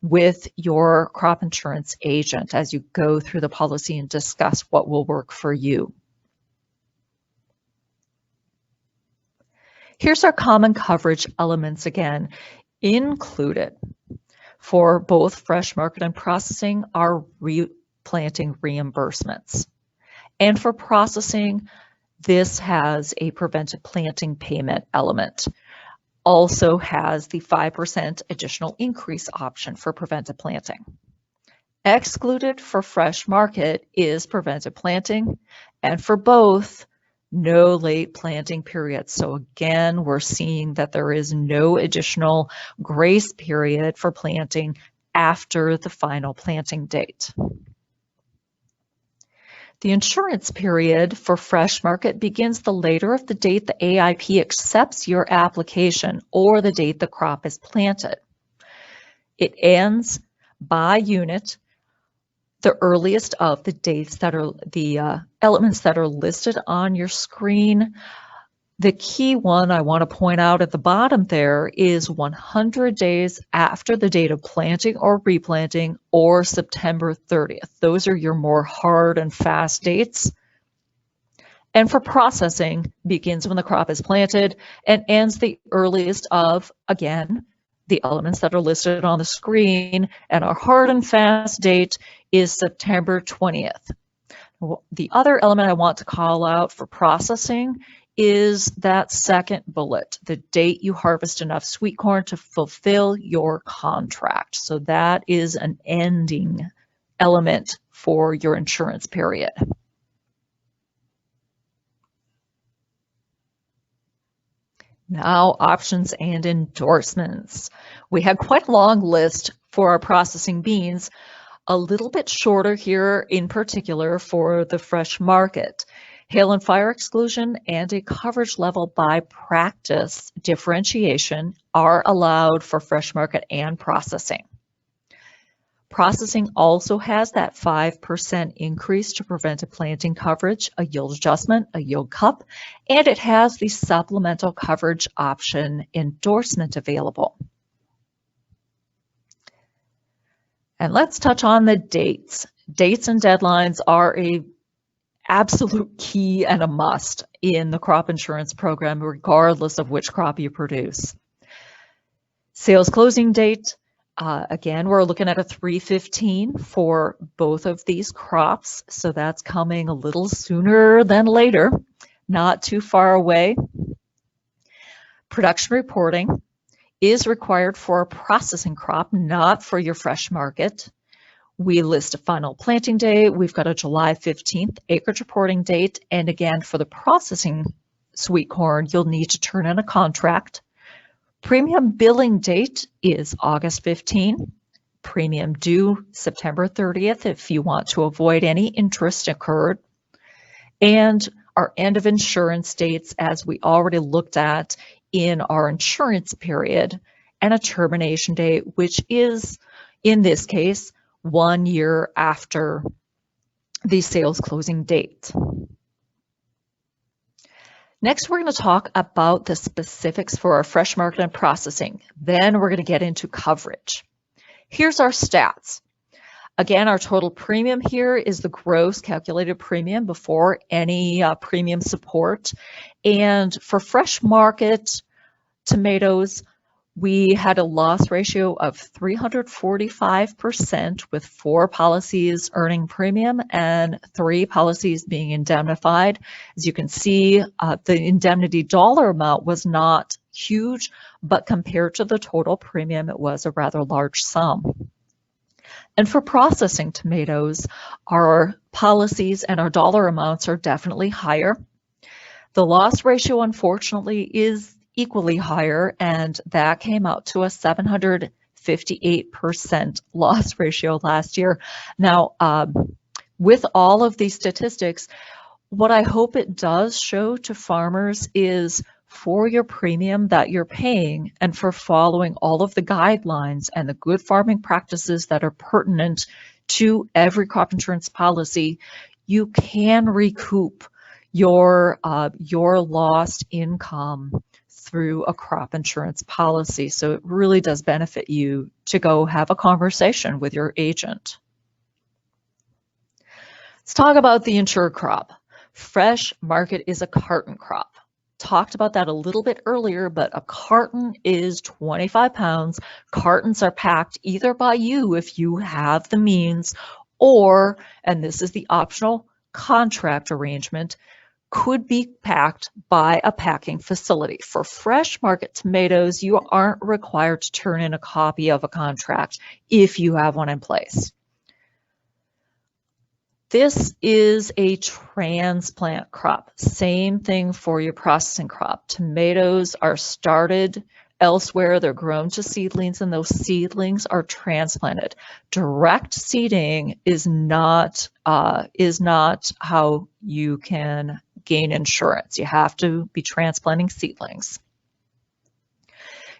with your crop insurance agent as you go through the policy and discuss what will work for you. Here's our common coverage elements again. Included for both fresh market and processing are replanting reimbursements. And for processing, this has a prevented planting payment element. Also has the 5% additional increase option for prevented planting. Excluded for fresh market is prevented planting, and for both, no late planting period. So again, we're seeing that there is no additional grace period for planting after the final planting date. The insurance period for fresh market begins the later of the date the AIP accepts your application or the date the crop is planted. It ends by unit the earliest of the dates that are the elements that are listed on your screen. The key one I want to point out at the bottom there is 100 days after the date of planting or replanting or September 30th. Those are your more hard and fast dates. And for processing, begins when the crop is planted and ends the earliest of, again, the elements that are listed on the screen, and our hard and fast date is September 20th. The other element I want to call out for processing is that second bullet, the date you harvest enough sweet corn to fulfill your contract. So that is an ending element for your insurance period. Now, options and endorsements. We had quite a long list for our processing beans, a little bit shorter here in particular for the fresh market. Hail and fire exclusion and a coverage level by practice differentiation are allowed for fresh market and processing. Processing also has that 5% increase to prevented planting coverage, a yield adjustment, a yield cup, and it has the supplemental coverage option endorsement available. And let's touch on the dates. Dates and deadlines are a absolute key and a must in the crop insurance program, regardless of which crop you produce. Sales closing date, again, we're looking at a 3/15 for both of these crops, so that's coming a little sooner than later, not too far away. Production reporting is required for a processing crop, not for your fresh market. We list a final planting day. We've got a July 15th acreage reporting date. And again, for the processing sweet corn, you'll need to turn in a contract. Premium billing date is August 15. Premium due September 30th if you want to avoid any interest incurred. And our end of insurance dates, as we already looked at in our insurance period, and a termination date, which is, in this case, 1 year after the sales closing date. Next, we're going to talk about the specifics for our fresh market and processing. Then we're going to get into coverage. Here's our stats. Again, our total premium here is the gross calculated premium before any premium support. And for fresh market tomatoes, we had a loss ratio of 345% with 4 policies earning premium and 3 policies being indemnified. As you can see, the indemnity dollar amount was not huge, but compared to the total premium, it was a rather large sum. And for processing tomatoes, our policies and our dollar amounts are definitely higher. The loss ratio, unfortunately, is equally higher, and that came out to a 758% loss ratio last year. Now, with all of these statistics, what I hope it does show to farmers is for your premium that you're paying and for following all of the guidelines and the good farming practices that are pertinent to every crop insurance policy, you can recoup your lost income through a crop insurance policy. So it really does benefit you to go have a conversation with your agent. Let's talk about the insured crop. Fresh market is a carton crop. talked about that a little bit earlier, but a carton is 25 pounds. Cartons are packed either by you if you have the means, or, and this is the optional contract arrangement, could be packed by a packing facility. For fresh market tomatoes, you aren't required to turn in a copy of a contract if you have one in place. This is a transplant crop. Same thing for your processing crop. Tomatoes are started elsewhere. They're grown to seedlings, and those seedlings are transplanted. Direct seeding is not how you can gain insurance. You have to be transplanting seedlings.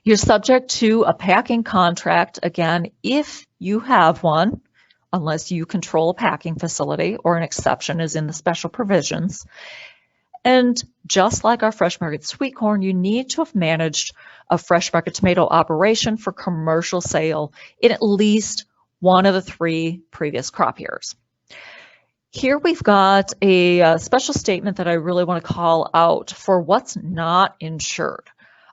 You're subject to a packing contract, again, if you have one, unless you control a packing facility, or an exception is in the special provisions. And just like our fresh market sweet corn, you need to have managed a fresh market tomato operation for commercial sale in at least one of the 3 previous crop years. Here we've got a special statement that I really want to call out for what's not insured,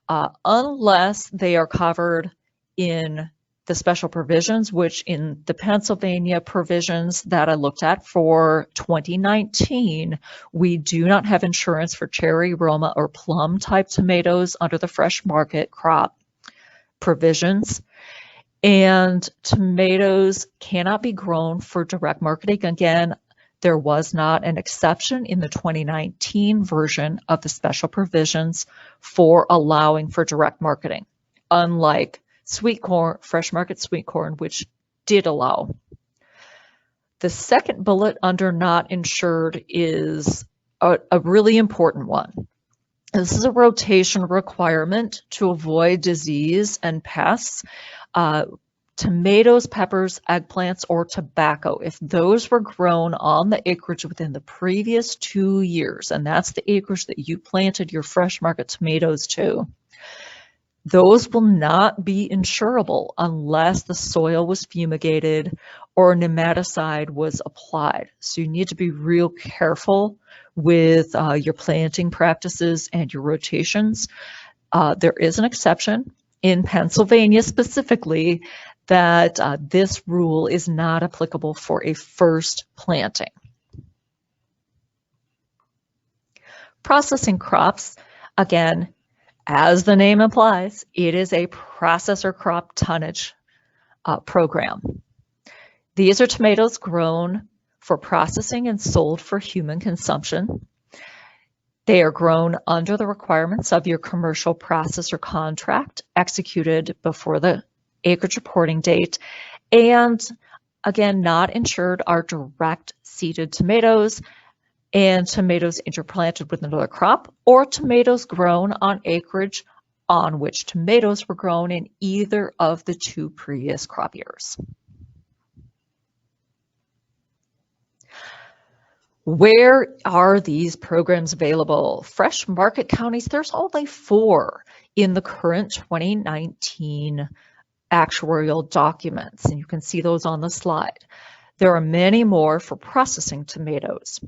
unless they are covered in the special provisions, which in the Pennsylvania provisions that I looked at for 2019, we do not have insurance for cherry, Roma, or plum type tomatoes under the fresh market crop provisions. And tomatoes cannot be grown for direct marketing. Again, there was not an exception in the 2019 version of the special provisions for allowing for direct marketing, unlike sweet corn, fresh market sweet corn, which did allow. The second bullet under not insured is a really important one. This is a rotation requirement to avoid disease and pests. Tomatoes, peppers, eggplants, or tobacco, if those were grown on the acreage within the previous 2 years, and that's the acreage that you planted your fresh market tomatoes to, those will not be insurable unless the soil was fumigated or nematicide was applied. So you need to be real careful with your planting practices and your rotations. There is an exception in Pennsylvania specifically that this rule is not applicable for a first planting. Processing crops, again, as the name implies, it is a processor crop tonnage program. These are tomatoes grown for processing and sold for human consumption. They are grown under the requirements of your commercial processor contract executed before the acreage reporting date, and again, not insured are direct seeded tomatoes and tomatoes interplanted with another crop, or tomatoes grown on acreage on which tomatoes were grown in either of the 2 previous crop years. Where are these programs available? Fresh market counties, there's only 4 in the current 2019 actuarial documents, and you can see those on the slide. There are many more for processing tomatoes.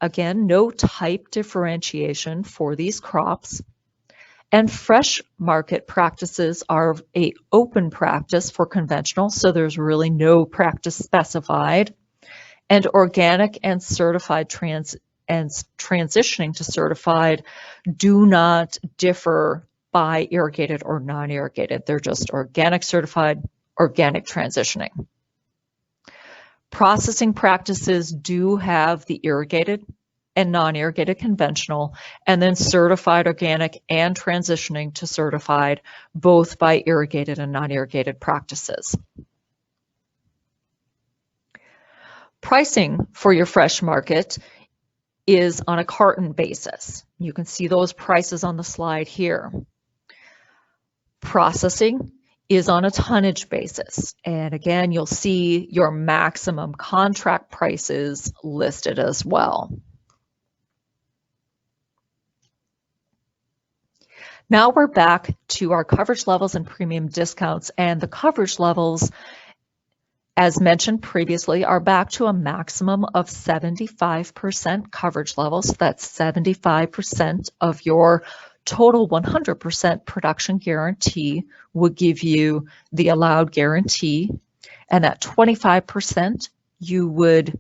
Again, no type differentiation for these crops. And fresh market practices are an open practice for conventional, so there's really no practice specified. And organic and certified transitioning to certified do not differ by irrigated or non-irrigated. They're just organic certified, organic transitioning. Processing practices do have the irrigated and non-irrigated conventional, and then certified organic and transitioning to certified, both by irrigated and non-irrigated practices. Pricing for your fresh market is on a carton basis. You can see those prices on the slide here. Processing is on a tonnage basis. And again, you'll see your maximum contract prices listed as well. Now we're back to our coverage levels and premium discounts, and the coverage levels as mentioned previously, are back to a maximum of 75% coverage level. So that's 75% of your total 100% production guarantee would give you the allowed guarantee. And that 25% you would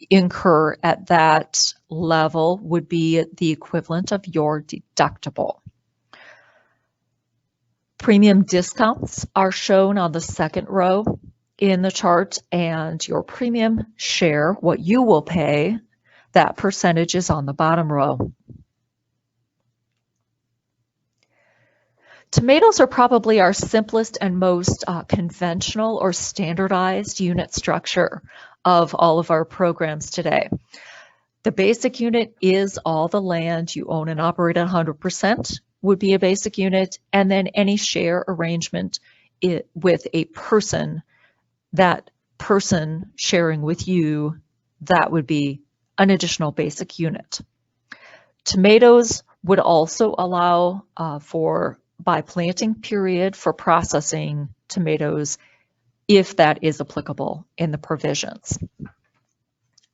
incur at that level would be the equivalent of your deductible. Premium discounts are shown on the second row in the chart, and your premium share, what you will pay, that percentage is on the bottom row. Tomatoes are probably our simplest and most conventional or standardized unit structure of all of our programs today. The basic unit is all the land you own and operate at 100% would be a basic unit, and then any share arrangement with a person, that person sharing with you, that would be an additional basic unit. Tomatoes would also allow for by planting period for processing tomatoes if that is applicable in the provisions.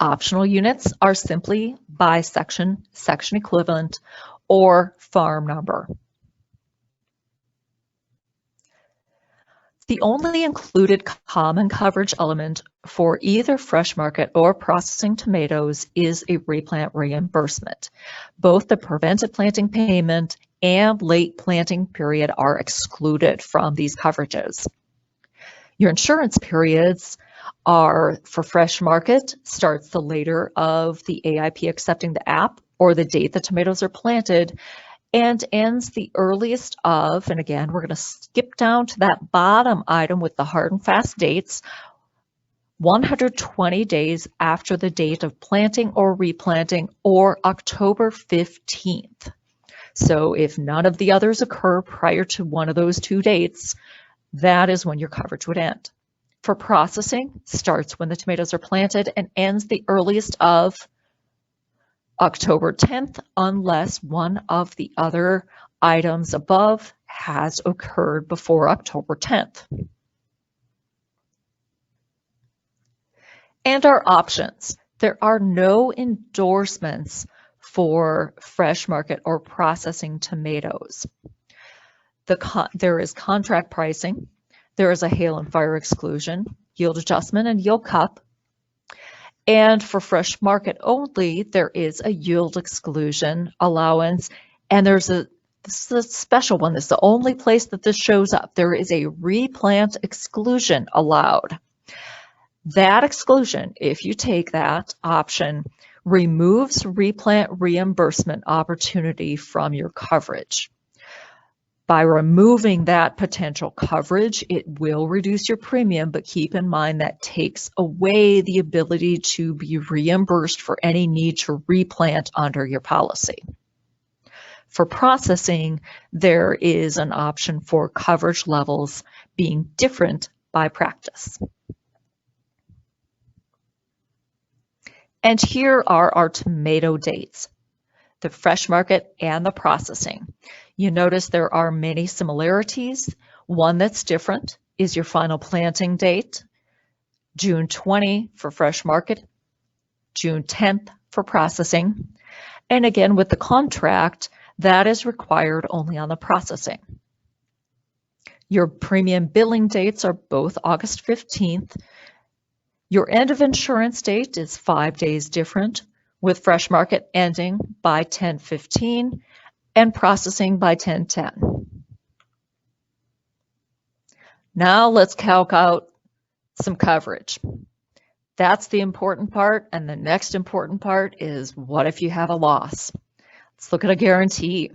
Optional units are simply by section, section equivalent, or farm number. The only included common coverage element for either fresh market or processing tomatoes is a replant reimbursement. Both the prevented planting payment and late planting period are excluded from these coverages. Your insurance periods are for fresh market, starts the later of the AIP accepting the app or the date the tomatoes are planted, and ends the earliest of, and again, we're going to skip down to that bottom item with the hard and fast dates, 120 days after the date of planting or replanting, or October 15th. So if none of the others occur prior to one of those two dates, that is when your coverage would end. For processing, starts when the tomatoes are planted and ends the earliest of October 10th, unless one of the other items above has occurred before October 10th. And our options. There are no endorsements for fresh market or processing tomatoes. There is contract pricing. There is a hail and fire exclusion, yield adjustment, and yield cup. And for fresh market only, there is a yield exclusion allowance, and this is a special one. This is the only place that this shows up. There is a replant exclusion allowed. That exclusion, if you take that option, removes replant reimbursement opportunity from your coverage. By removing that potential coverage, it will reduce your premium, but keep in mind that takes away the ability to be reimbursed for any need to replant under your policy. For processing, there is an option for coverage levels being different by practice. And here are our tomato dates, the fresh market and the processing. You notice there are many similarities. One that's different is your final planting date, June 20 for fresh market, June 10th for processing. And again, with the contract, that is required only on the processing. Your premium billing dates are both August 15th. Your end of insurance date is 5 days different, with fresh market ending by 10/15 and processing by 10/10. Now let's calc out some coverage. That's the important part, and the next important part is what if you have a loss? Let's look at a guarantee.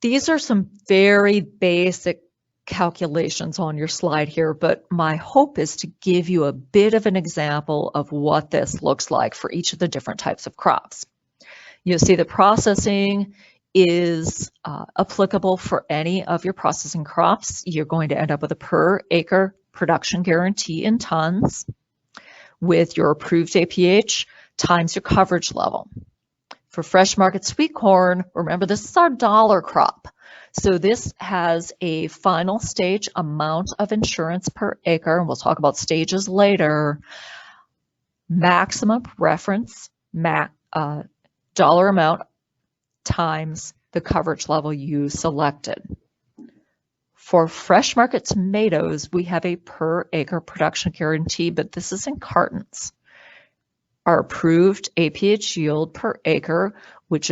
These are some very basic calculations on your slide here, but my hope is to give you a bit of an example of what this looks like for each of the different types of crops. You'll see the processing is applicable for any of your processing crops. You're going to end up with a per acre production guarantee in tons with your approved APH times your coverage level. For fresh market sweet corn, remember this is our dollar crop. So this has a final stage amount of insurance per acre, and we'll talk about stages later. Maximum reference dollar amount times the coverage level you selected. For fresh market tomatoes, we have a per acre production guarantee, but this is in cartons. Our approved APH yield per acre, which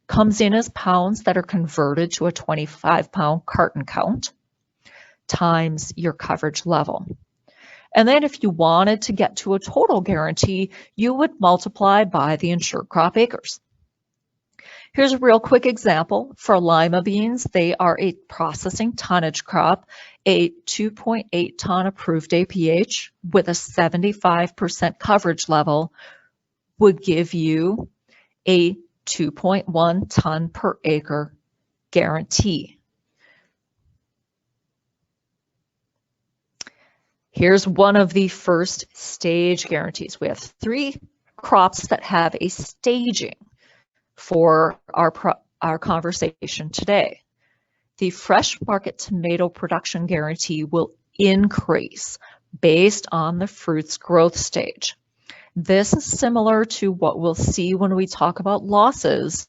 comes in as pounds that are converted to a 25-pound carton count, times your coverage level. And then if you wanted to get to a total guarantee, you would multiply by the insured crop acres. Here's a real quick example for lima beans. They are a processing tonnage crop. A 2.8 ton approved APH with a 75% coverage level would give you a 2.1 ton per acre guarantee. Here's one of the first stage guarantees. We have 3 crops that have a staging for our conversation today. The fresh market tomato production guarantee will increase based on the fruit's growth stage. This is similar to what we'll see when we talk about losses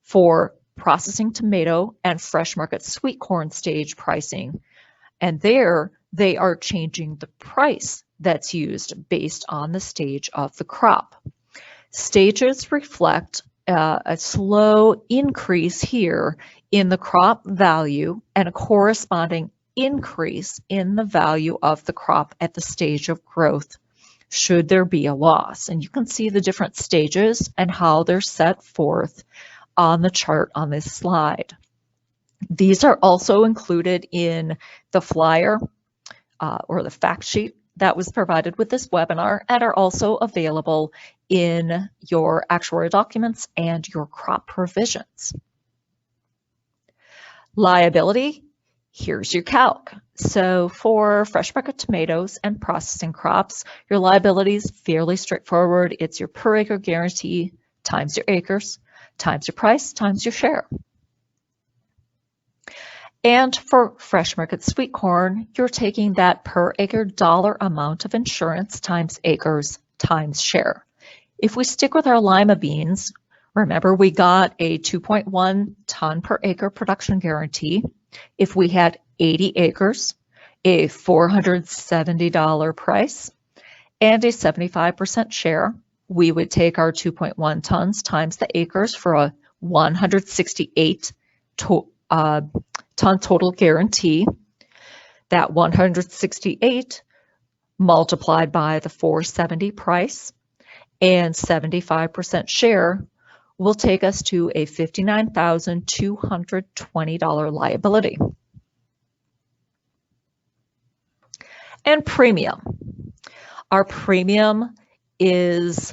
for processing tomato and fresh market sweet corn stage pricing. And there they are changing the price that's used based on the stage of the crop. Stages reflect a slow increase here in the crop value and a corresponding increase in the value of the crop at the stage of growth should there be a loss. And you can see the different stages and how they're set forth on the chart on this slide. These are also included in the flyer or the fact sheet that was provided with this webinar and are also available in your actuarial documents and your crop provisions. Liability, here's your calc. So for fresh market tomatoes and processing crops, your liability is fairly straightforward. It's your per acre guarantee times your acres, times your price, times your share. And for fresh market sweet corn, you're taking that per acre dollar amount of insurance times acres times share. If we stick with our lima beans, remember we got a 2.1 ton per acre production guarantee. If we had 80 acres, a $470 price, and a 75% share, we would take our 2.1 tons times the acres for a 168 ton total guarantee. That 168 multiplied by the 470 price and 75% share will take us to a $59,220 liability. And premium. Our premium is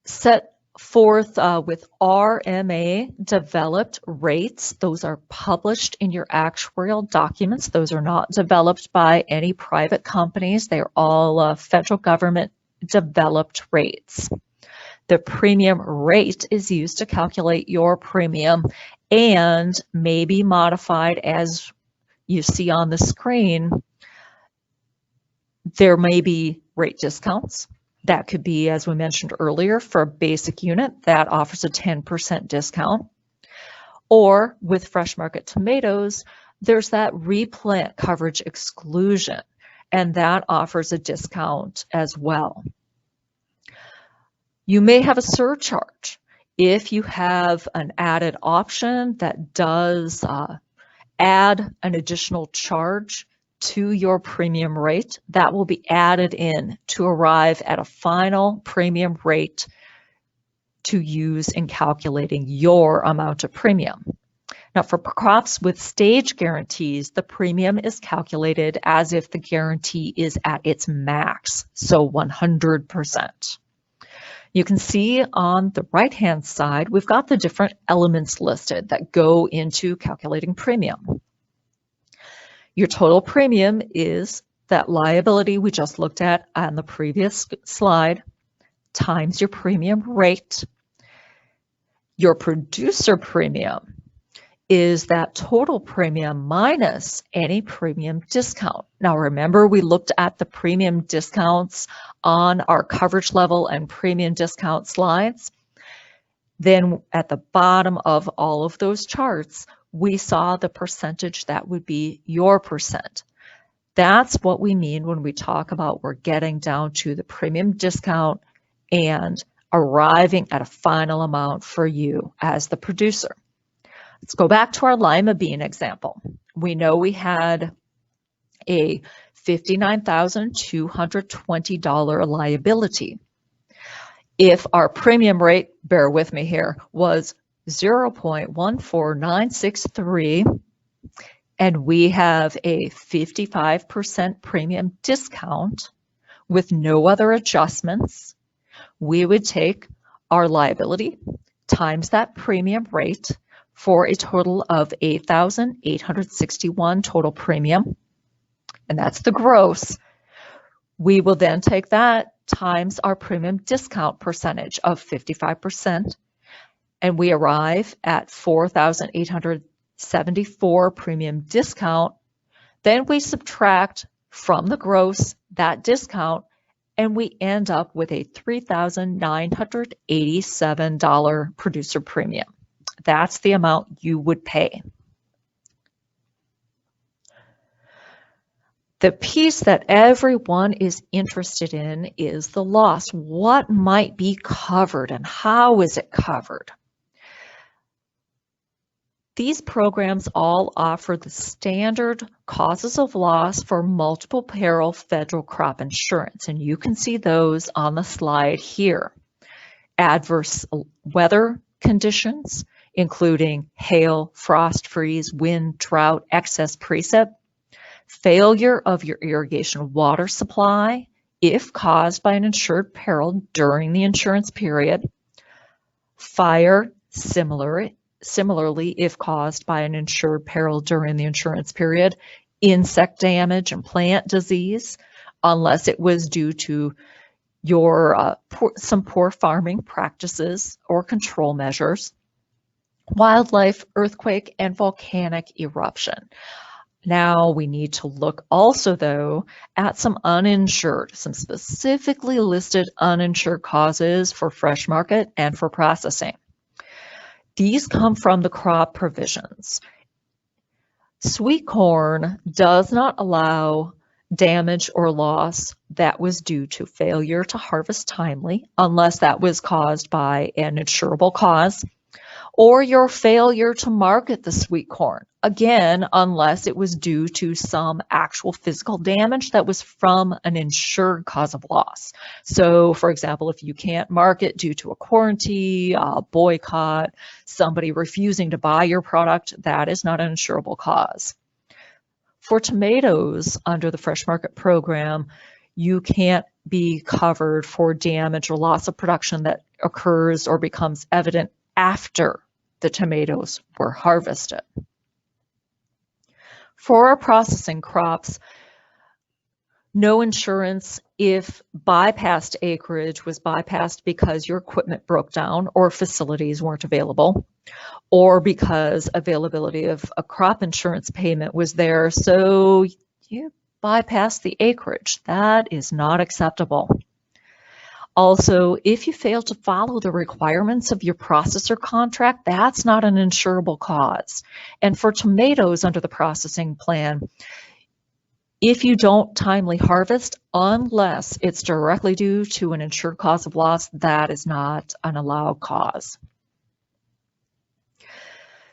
set forth with RMA developed rates. Those are published in your actuarial documents. Those are not developed by any private companies. They are all federal government developed rates. The premium rate is used to calculate your premium and may be modified as you see on the screen. There may be rate discounts. That could be, as we mentioned earlier, for a basic unit that offers a 10% discount. Or with fresh market tomatoes, there's that replant coverage exclusion, and that offers a discount as well. You may have a surcharge. If you have an added option that does add an additional charge to your premium rate, that will be added in to arrive at a final premium rate to use in calculating your amount of premium. Now, for crops with stage guarantees, the premium is calculated as if the guarantee is at its max, so 100%. You can see on the right-hand side, we've got the different elements listed that go into calculating premium. Your total premium is that liability we just looked at on the previous slide times your premium rate. Your producer premium is that total premium minus any premium discount. Now remember, we looked at the premium discounts on our coverage level and premium discount slides. Then at the bottom of all of those charts, we saw the percentage that would be your percent. That's what we mean when we talk about we're getting down to the premium discount and arriving at a final amount for you as the producer. Let's go back to our lima bean example. We know we had a $59,220 liability. If our premium rate, bear with me here, was 0.14963, and we have a 55% premium discount with no other adjustments, we would take our liability times that premium rate for a total of $8,861 total premium, and that's the gross. We will then take that times our premium discount percentage of 55%, and we arrive at $4,874 premium discount. Then we subtract from the gross that discount, and we end up with a $3,987 producer premium. That's the amount you would pay. The piece that everyone is interested in is the loss. What might be covered and how is it covered? These programs all offer the standard causes of loss for multiple peril federal crop insurance, and you can see those on the slide here. Adverse weather conditions, including hail, frost, freeze, wind, drought, excess precip, failure of your irrigation water supply if caused by an insured peril during the insurance period, fire, similarly if caused by an insured peril during the insurance period, insect damage and plant disease, unless it was due to your some poor farming practices or control measures, wildlife, earthquake, and volcanic eruption. Now we need to look also, though, at some uninsured, some specifically listed uninsured causes for fresh market and for processing. These come from the crop provisions. Sweet corn does not allow damage or loss that was due to failure to harvest timely, unless that was caused by an insurable cause, or your failure to market the sweet corn, again, unless it was due to some actual physical damage that was from an insured cause of loss. So, for example, if you can't market due to a quarantine, a boycott, somebody refusing to buy your product, that is not an insurable cause. For tomatoes under the Fresh Market Program, you can't be covered for damage or loss of production that occurs or becomes evident after the tomatoes were harvested. For our processing crops, no insurance if bypassed acreage was bypassed because your equipment broke down or facilities weren't available, or because availability of a crop insurance payment was there, so you bypassed the acreage. That is not acceptable. Also, if you fail to follow the requirements of your processor contract, that's not an insurable cause. And for tomatoes under the processing plan, if you don't timely harvest, unless it's directly due to an insured cause of loss, that is not an allowed cause.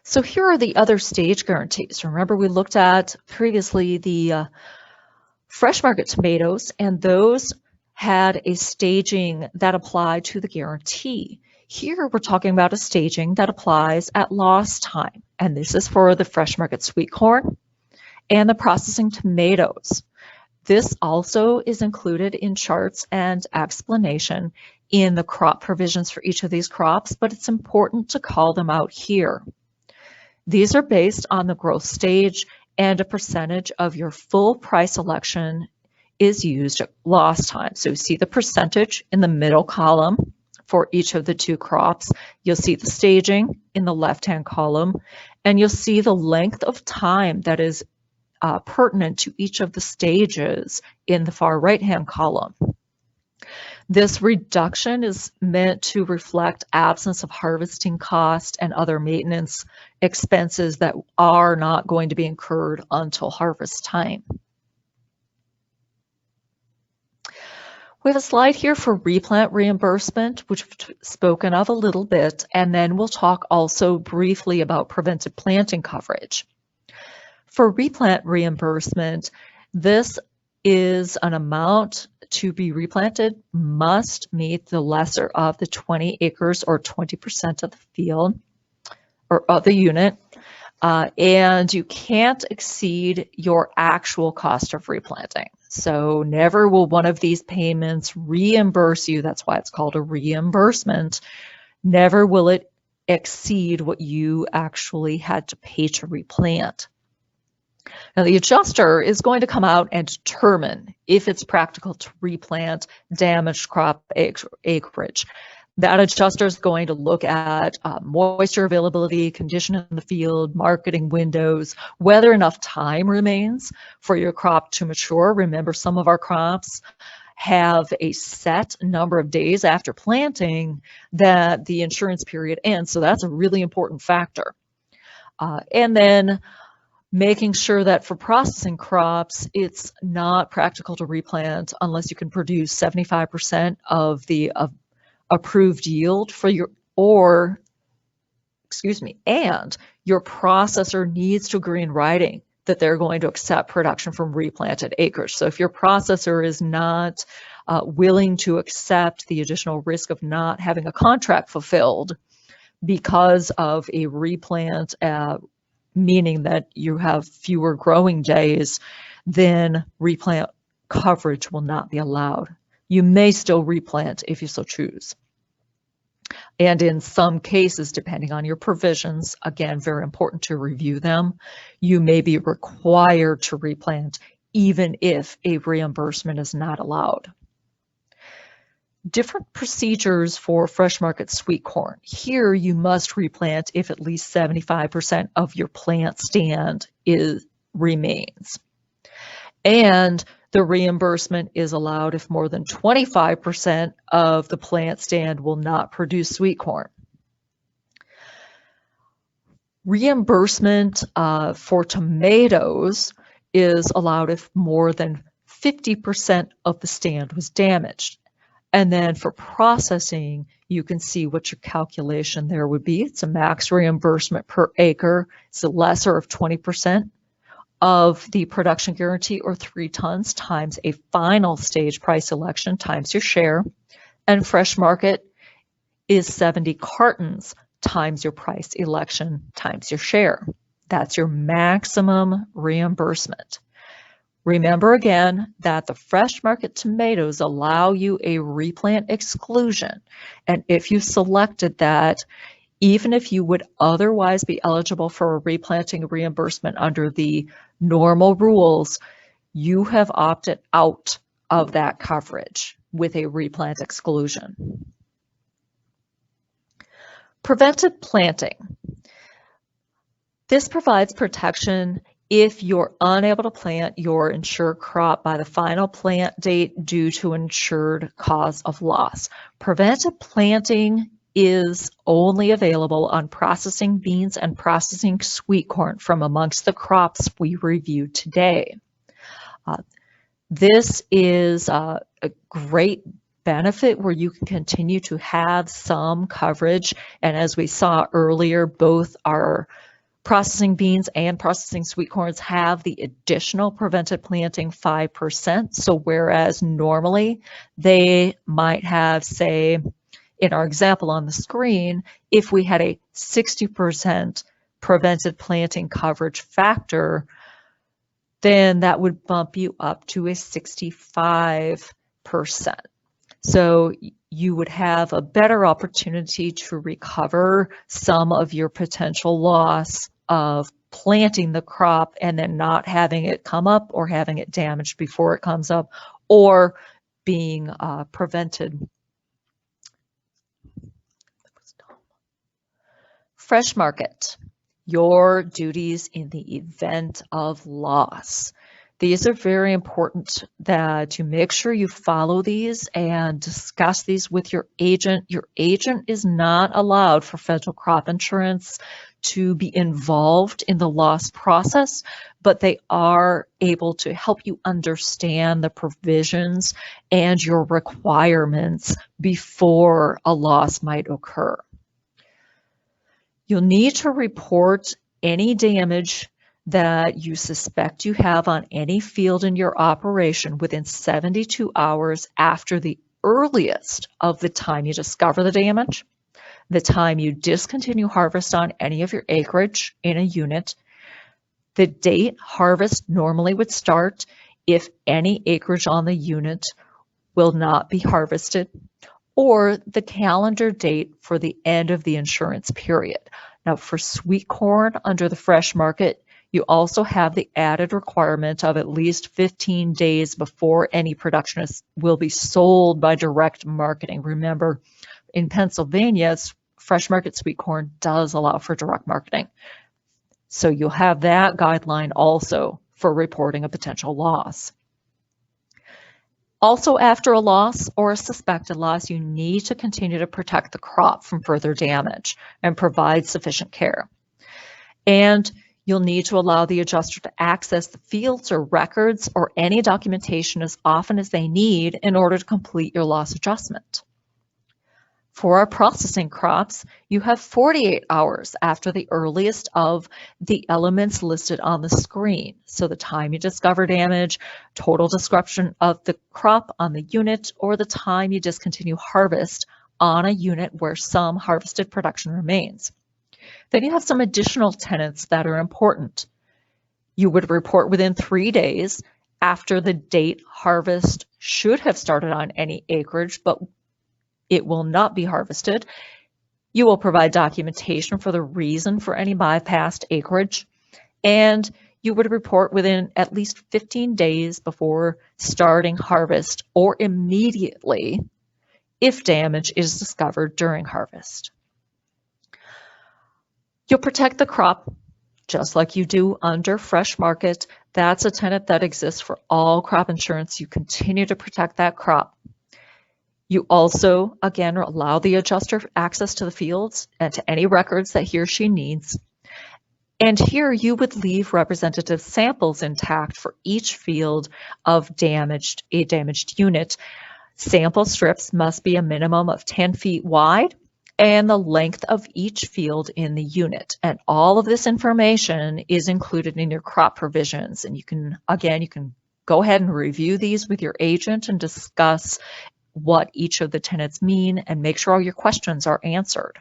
So here are the other stage guarantees. Remember, we looked at previously the fresh market tomatoes, and those had a staging that applied to the guarantee. Here we're talking about a staging that applies at loss time, and this is for the fresh market sweet corn and the processing tomatoes. This also is included in charts and explanation in the crop provisions for each of these crops, but it's important to call them out here. These are based on the growth stage, and a percentage of your full price election is used at loss time. So you see the percentage in the middle column for each of the two crops. You'll see the staging in the left-hand column, And you'll see the length of time that is pertinent to each of the stages in the far right-hand column. This reduction is meant to reflect absence of harvesting cost and other maintenance expenses that are not going to be incurred until harvest time. We have a slide here for replant reimbursement, which we've spoken of a little bit, and then we'll talk also briefly about prevented planting coverage. For replant reimbursement, this is an amount to be replanted must meet the lesser of the 20 acres or 20% of the field or of the unit, and you can't exceed your actual cost of replanting. So never will one of these payments reimburse you. That's why it's called a reimbursement. Never will it exceed what you actually had to pay to replant. Now, the adjuster is going to come out and determine if it's practical to replant damaged crop acreage. That adjuster is going to look at moisture availability, condition in the field, marketing windows, whether enough time remains for your crop to mature. Remember, some of our crops have a set number of days after planting that the insurance period ends, so that's a really important factor. And then making sure that for processing crops, it's not practical to replant unless you can produce 75% of the approved yield for your, and your processor needs to agree in writing that they're going to accept production from replanted acres. So if your processor is not willing to accept the additional risk of not having a contract fulfilled because of a replant, meaning that you have fewer growing days, then replant coverage will not be allowed. You may still replant if you so choose. And in some cases, depending on your provisions, again, very important to review them, you may be required to replant even if a reimbursement is not allowed. Different procedures for fresh market sweet corn. Here you must replant if at least 75% of your plant stand remains. And the reimbursement is allowed if more than 25% of the plant stand will not produce sweet corn. Reimbursement for tomatoes is allowed if more than 50% of the stand was damaged. And then for processing, you can see what your calculation there would be. It's a max reimbursement per acre. It's a lesser of 20% of the production guarantee, or 3 tons, times a final stage price election times your share. And fresh market is 70 cartons times your price election times your share. That's your maximum reimbursement. Remember again that the fresh market tomatoes allow you a replant exclusion. And if you selected that, even if you would otherwise be eligible for a replanting reimbursement under the normal rules, you have opted out of that coverage with a replant exclusion. Prevented planting. This provides protection if you're unable to plant your insured crop by the final plant date due to insured cause of loss. Prevented planting is only available on processing beans and processing sweet corn from amongst the crops we reviewed today. This is a great benefit where you can continue to have some coverage, and as we saw earlier, both our processing beans and processing sweet corns have the additional prevented planting 5%. So whereas normally they might have, say, in our example on the screen, if we had a 60% prevented planting coverage factor, then that would bump you up to a 65%. So you would have a better opportunity to recover some of your potential loss of planting the crop and then not having it come up or having it damaged before it comes up, or being prevented. Fresh market. Your duties in the event of loss. These are very important that you make sure you follow these and discuss these with your agent. Your agent is not allowed for federal crop insurance to be involved in the loss process, but they are able to help you understand the provisions and your requirements before a loss might occur. You'll need to report any damage that you suspect you have on any field in your operation within 72 hours after the earliest of the time you discover the damage, the time you discontinue harvest on any of your acreage in a unit, the date harvest normally would start if any acreage on the unit will not be harvested, or the calendar date for the end of the insurance period. Now, for sweet corn under the fresh market, you also have the added requirement of at least 15 days before any production will be sold by direct marketing. Remember, in Pennsylvania, fresh market sweet corn does allow for direct marketing. So you'll have that guideline also for reporting a potential loss. Also, after a loss or a suspected loss, you need to continue to protect the crop from further damage and provide sufficient care. And you'll need to allow the adjuster to access the fields or records or any documentation as often as they need in order to complete your loss adjustment. For our processing crops, you have 48 hours after the earliest of the elements listed on the screen. So the time you discover damage, total description of the crop on the unit, or the time you discontinue harvest on a unit where some harvested production remains. Then you have some additional tenets that are important. You would report within 3 days after the date harvest should have started on any acreage, but it will not be harvested. You will provide documentation for the reason for any bypassed acreage, and you would report within at least 15 days before starting harvest or immediately if damage is discovered during harvest. You'll protect the crop just like you do under fresh market. That's a tenet that exists for all crop insurance. You continue to protect that crop. You also, again, allow the adjuster access to the fields and to any records that he or she needs. And here you would leave representative samples intact for each field of a damaged unit. Sample strips must be a minimum of 10 feet wide and the length of each field in the unit. And all of this information is included in your crop provisions. And you can go ahead and review these with your agent and discuss what each of the tenets mean and make sure all your questions are answered.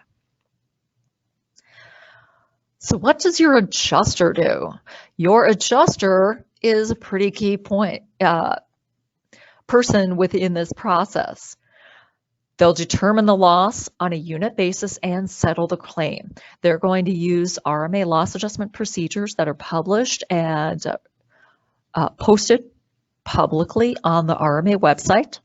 So what does your adjuster do? Your adjuster is a pretty key person within this process. They'll determine the loss on a unit basis and settle the claim. They're going to use RMA loss adjustment procedures that are published and posted publicly on the RMA website.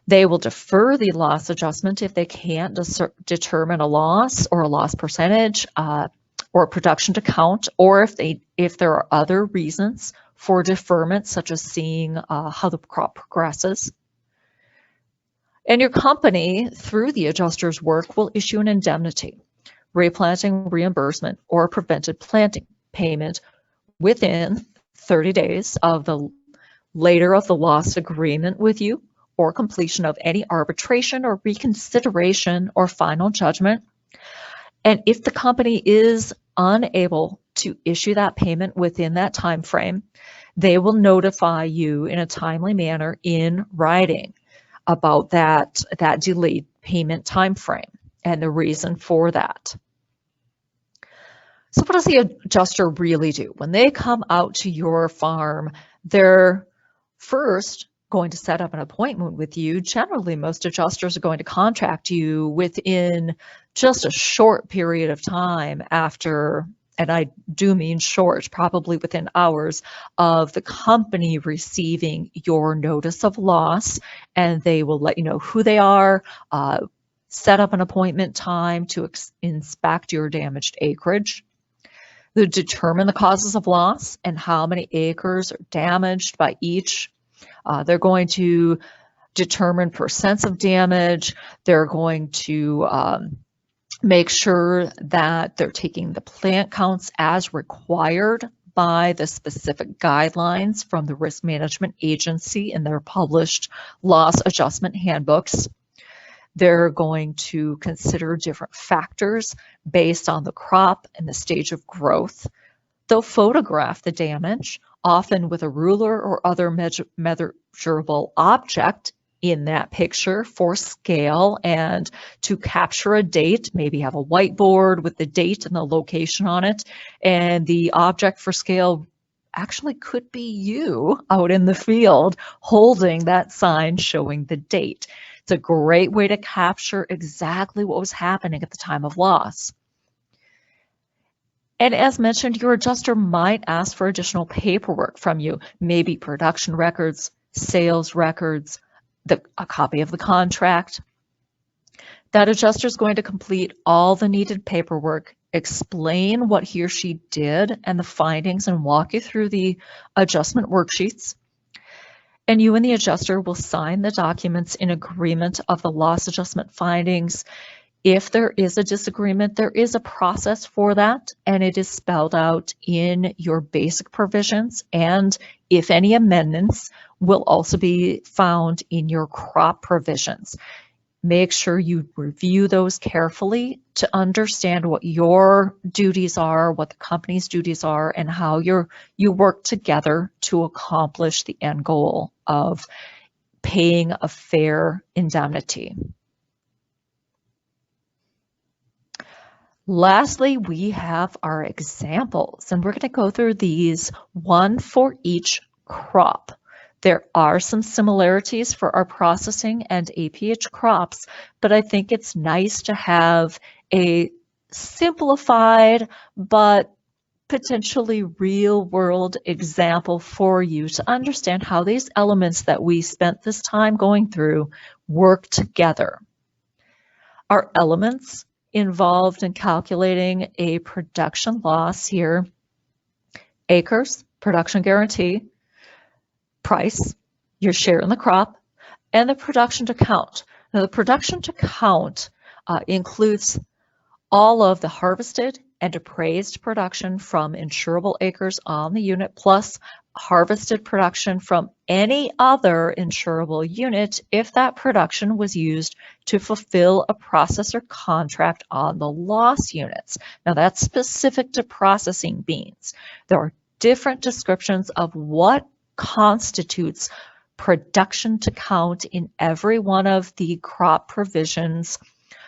They will defer the loss adjustment if they can't determine a loss or a loss percentage or production to count, or if there are other reasons for deferment, such as seeing how the crop progresses. And your company, through the adjuster's work, will issue an indemnity, replanting reimbursement, or prevented planting payment within 30 days of the later of the loss agreement with you, or completion of any arbitration or reconsideration or final judgment. And if the company is unable to issue that payment within that time frame, they will notify you in a timely manner in writing about that delayed payment time frame and the reason for that. So what does the adjuster really do? When they come out to your farm, they're first going to set up an appointment with you. Generally, most adjusters are going to contact you within just a short period of time after, and I do mean short, probably within hours of the company receiving your notice of loss, and they will let you know who they are, set up an appointment time to inspect your damaged acreage. They determine the causes of loss and how many acres are damaged by each. They're going to determine percents of damage. They're going to make sure that they're taking the plant counts as required by the specific guidelines from the Risk Management Agency in their published loss adjustment handbooks. They're going to consider different factors based on the crop and the stage of growth. They'll photograph the damage, often with a ruler or other measurable object in that picture for scale and to capture a date, maybe have a whiteboard with the date and the location on it. And the object for scale actually could be you out in the field holding that sign showing the date. It's a great way to capture exactly what was happening at the time of loss. And as mentioned, your adjuster might ask for additional paperwork from you, maybe production records, sales records, a copy of the contract. That adjuster is going to complete all the needed paperwork, explain what he or she did and the findings, and walk you through the adjustment worksheets. And you and the adjuster will sign the documents in agreement of the loss adjustment findings. If there is a disagreement, there is a process for that, and it is spelled out in your basic provisions, and if any amendments will also be found in your crop provisions. Make sure you review those carefully to understand what your duties are, what the company's duties are, and how you work together to accomplish the end goal of paying a fair indemnity. Lastly, we have our examples, and we're going to go through these one for each crop. There are some similarities for our processing and APH crops, but I think it's nice to have a simplified but potentially real-world example for you to understand how these elements that we spent this time going through work together. Our elements involved in calculating a production loss here: acres, production guarantee, price, your share in the crop, and the production to count. Now, the production to count includes all of the harvested and appraised production from insurable acres on the unit, plus harvested production from any other insurable unit if that production was used to fulfill a processor contract on the loss units. Now, that's specific to processing beans. There are different descriptions of what constitutes production to count in every one of the crop provisions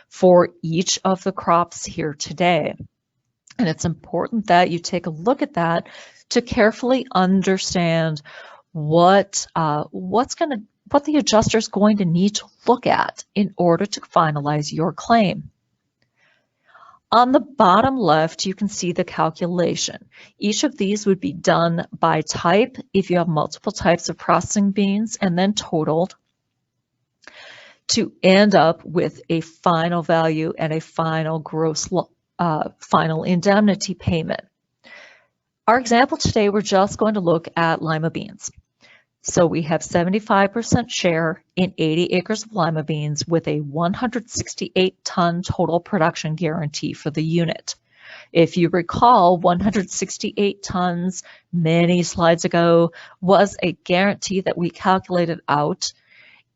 for each of the crops here today. And it's important that you take a look at that to carefully understand what the adjuster is going to need to look at in order to finalize your claim. On the bottom left, you can see the calculation. Each of these would be done by type if you have multiple types of processing beans, and then totaled to end up with a final value and a final gross final indemnity payment. Our example today, we're just going to look at lima beans. So we have 75% share in 80 acres of lima beans with a 168-ton total production guarantee for the unit. If you recall, 168 tons many slides ago was a guarantee that we calculated out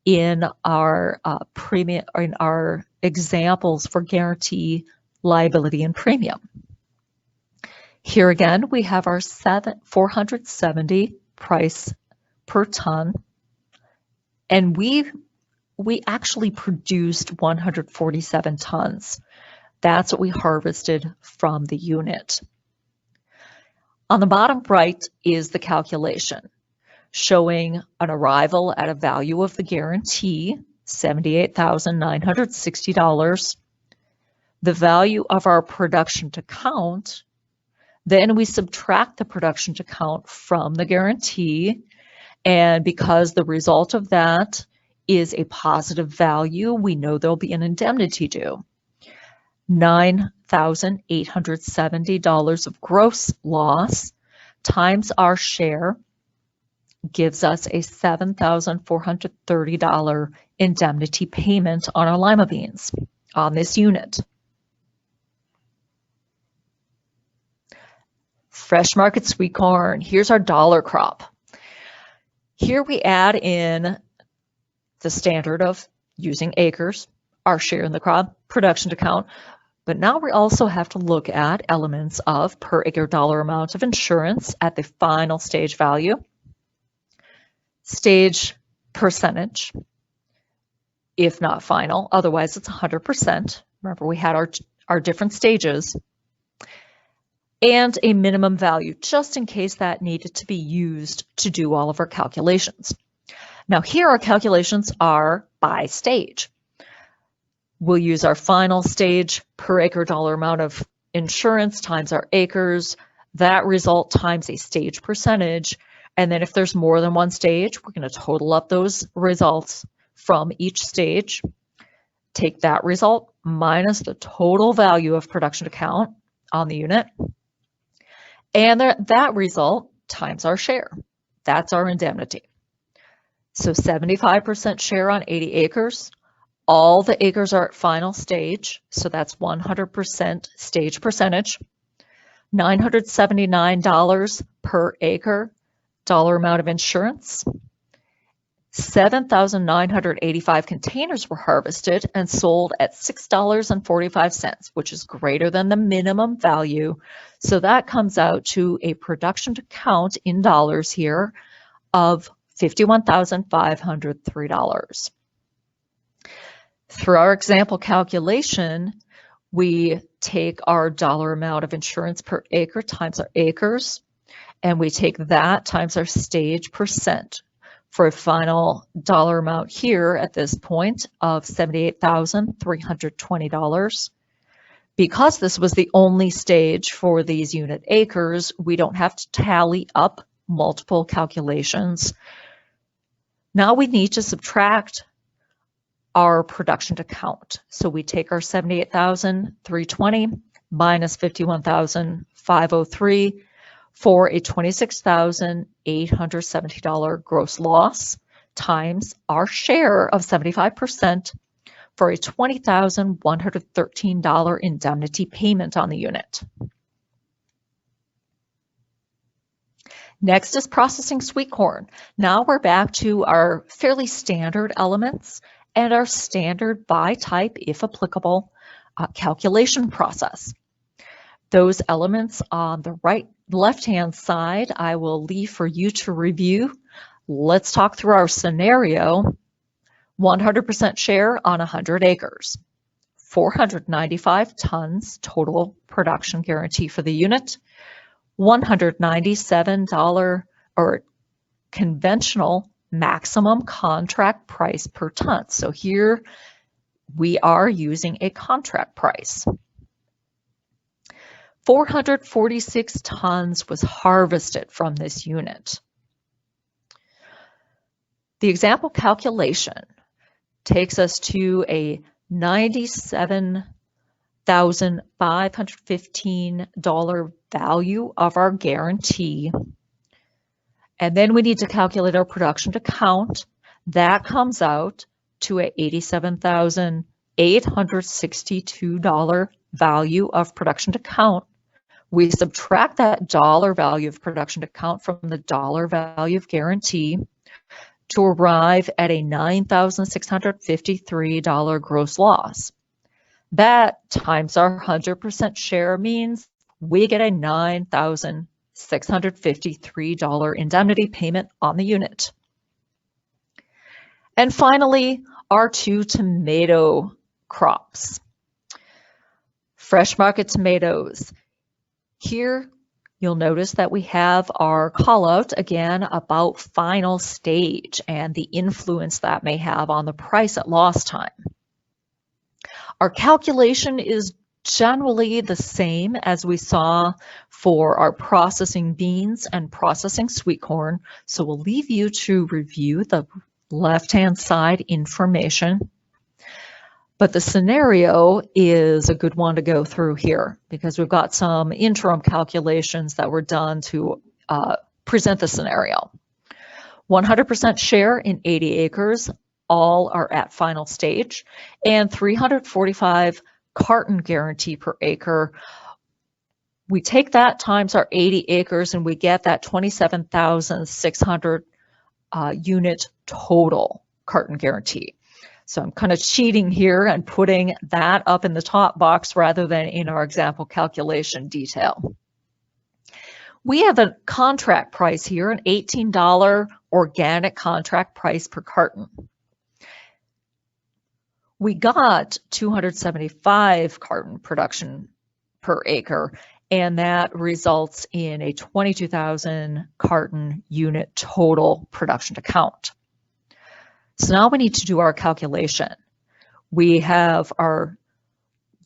in our premium, or in our examples for guarantee liability and premium. Here again, we have our 470 price per ton, and we actually produced 147 tons. That's what we harvested from the unit. On the bottom right is the calculation, showing an arrival at a value of the guarantee, $78,960, the value of our production to count. Then we subtract the production to count from the guarantee, and because the result of that is a positive value, we know there'll be an indemnity due. $7,870 of gross loss times our share gives us a $7,430 indemnity payment on our lima beans on this unit. Fresh market sweet corn. Here's our dollar crop. Here we add in the standard of using acres, our share in the crop, production to count, but now we also have to look at elements of per acre dollar amount of insurance at the final stage value, stage percentage, if not final, otherwise it's 100%. Remember, we had our different stages, and a minimum value, just in case that needed to be used to do all of our calculations. Now here our calculations are by stage. We'll use our final stage per acre dollar amount of insurance times our acres, that result times a stage percentage, and then if there's more than one stage, we're going to total up those results from each stage, take that result minus the total value of production to count on the unit, and that result times our share. That's our indemnity. So 75% share on 80 acres. All the acres are at final stage, so that's 100% stage percentage. $979 per acre dollar amount of insurance. 7,985 containers were harvested and sold at $6.45, which is greater than the minimum value. So that comes out to a production to count in dollars here of $51,503. Through our example calculation, we take our dollar amount of insurance per acre times our acres, and we take that times our stage percent for a final dollar amount here at this point of $78,320. Because this was the only stage for these unit acres, we don't have to tally up multiple calculations. Now we need to subtract our production to count. So we take our $78,320 minus $51,503 for a $26,870 gross loss times our share of 75% for a $20,113 indemnity payment on the unit. Next is processing sweet corn. Now we're back to our fairly standard elements and our standard by type, if applicable, calculation process. Those elements on the left-hand side, I will leave for you to review. Let's talk through our scenario. 100% share on 100 acres. 495 tons total production guarantee for the unit. $197 or conventional maximum contract price per ton. So here we are using a contract price. 446 tons was harvested from this unit. The example calculation takes us to a $97,515 value of our guarantee. And then we need to calculate our production to count. That comes out to a $87,862 value of production to count. We subtract that dollar value of production to count from the dollar value of guarantee to arrive at a $9,653 gross loss. That times our 100% share means we get a $9,653 indemnity payment on the unit. And finally, our two tomato crops. Fresh market tomatoes. Here, you'll notice that we have our call out again about final stage and the influence that may have on the price at loss time. Our calculation is generally the same as we saw for our processing beans and processing sweet corn. So we'll leave you to review the left-hand side information. But the scenario is a good one to go through here because we've got some interim calculations that were done to present the scenario. 100% share in 80 acres, all are at final stage, and 345 carton guarantee per acre. We take that times our 80 acres and we get that 27,600 unit total carton guarantee. So I'm kind of cheating here and putting that up in the top box rather than in our example calculation detail. We have a contract price here, an $18 organic contract price per carton. We got 275 carton production per acre, and that results in a 22,000 carton unit total production to count. So now we need to do our calculation. We have our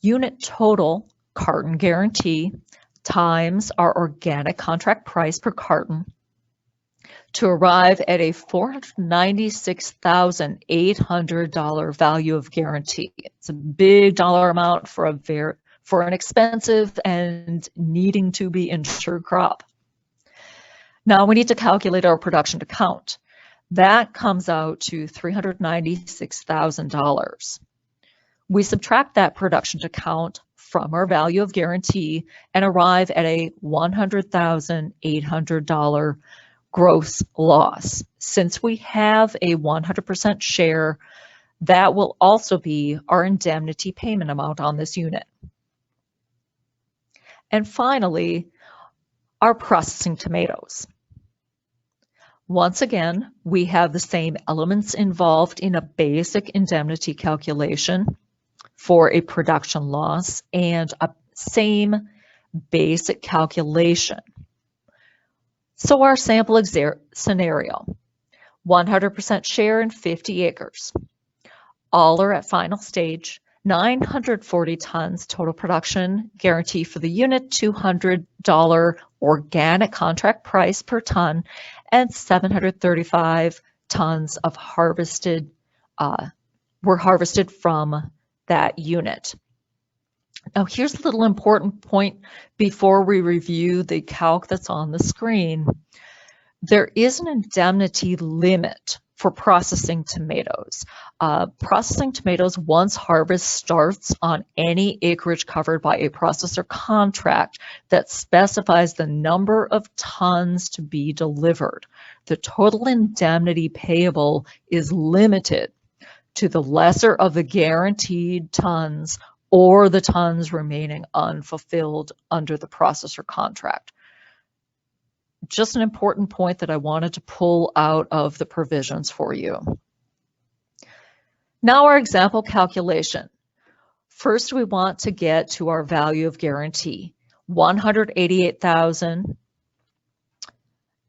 unit total carton guarantee times our organic contract price per carton to arrive at a $496,800 value of guarantee. It's a big dollar amount for an expensive and needing to be insured crop. Now we need to calculate our production to count. That comes out to $396,000. We subtract that production to count from our value of guarantee and arrive at a $100,800 gross loss. Since we have a 100% share, that will also be our indemnity payment amount on this unit. And finally, our processing tomatoes. Once again, we have the same elements involved in a basic indemnity calculation for a production loss and a same basic calculation. So our sample scenario, 100% share in 50 acres. All are at final stage, 940 tons total production guarantee for the unit, $200 organic contract price per ton, and 735 tons of were harvested from that unit. Now here's a little important point before we review the calc that's on the screen. There is an indemnity limit for processing tomatoes. Processing tomatoes once harvest starts on any acreage covered by a processor contract that specifies the number of tons to be delivered. The total indemnity payable is limited to the lesser of the guaranteed tons or the tons remaining unfulfilled under the processor contract. Just an important point that I wanted to pull out of the provisions for you. Now our example calculation. First, we want to get to our value of guarantee. 188,000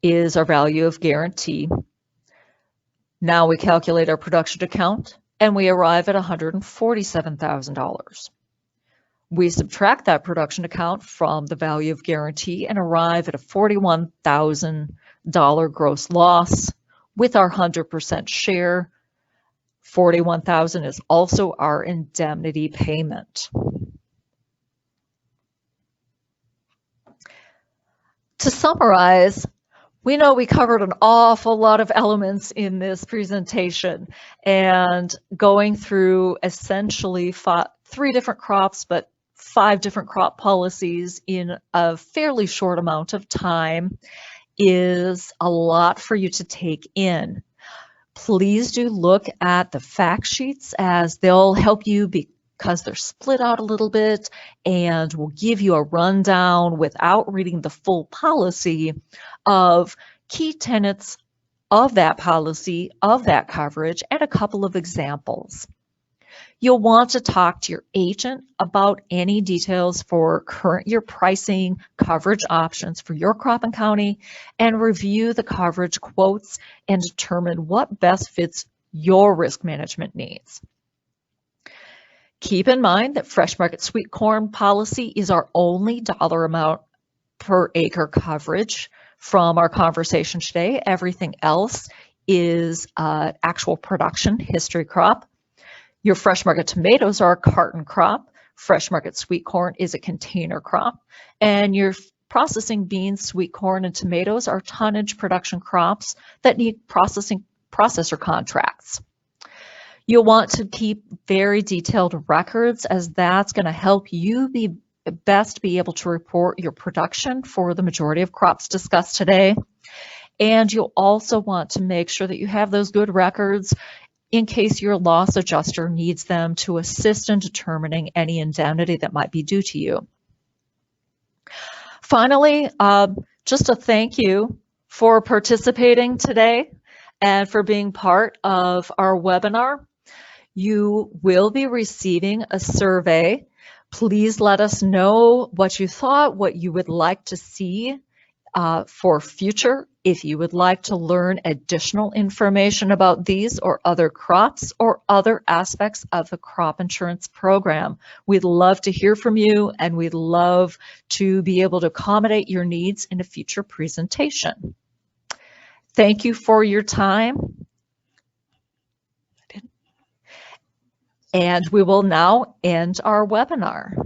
is our value of guarantee. Now we calculate our production to count and we arrive at $147,000. We subtract that production account from the value of guarantee and arrive at a $41,000 gross loss with our 100% share. $41,000 is also our indemnity payment. To summarize, we know we covered an awful lot of elements in this presentation and going through essentially 3 different crops, but 5 different crop policies in a fairly short amount of time is a lot for you to take in. Please do look at the fact sheets as they'll help you because they're split out a little bit and will give you a rundown without reading the full policy of key tenets of that policy, of that coverage, and a couple of examples. You'll want to talk to your agent about any details for current year pricing, coverage options for your crop and county, and review the coverage quotes and determine what best fits your risk management needs. Keep in mind that fresh market sweet corn policy is our only dollar amount per acre coverage from our conversation today. Everything else is actual production history crop. Your fresh market tomatoes are a carton crop. Fresh market sweet corn is a container crop. And your processing beans, sweet corn, and tomatoes are tonnage production crops that need processor contracts. You'll want to keep very detailed records, as that's going to help you be able to report your production for the majority of crops discussed today. And you'll also want to make sure that you have those good records in case your loss adjuster needs them to assist in determining any indemnity that might be due to you. Finally, just a thank you for participating today and for being part of our webinar. You will be receiving a survey. Please let us know what you thought, what you would like to see for future. If you would like to learn additional information about these or other crops or other aspects of the crop insurance program, we'd love to hear from you, and we'd love to be able to accommodate your needs in a future presentation. Thank you for your time. And we will now end our webinar.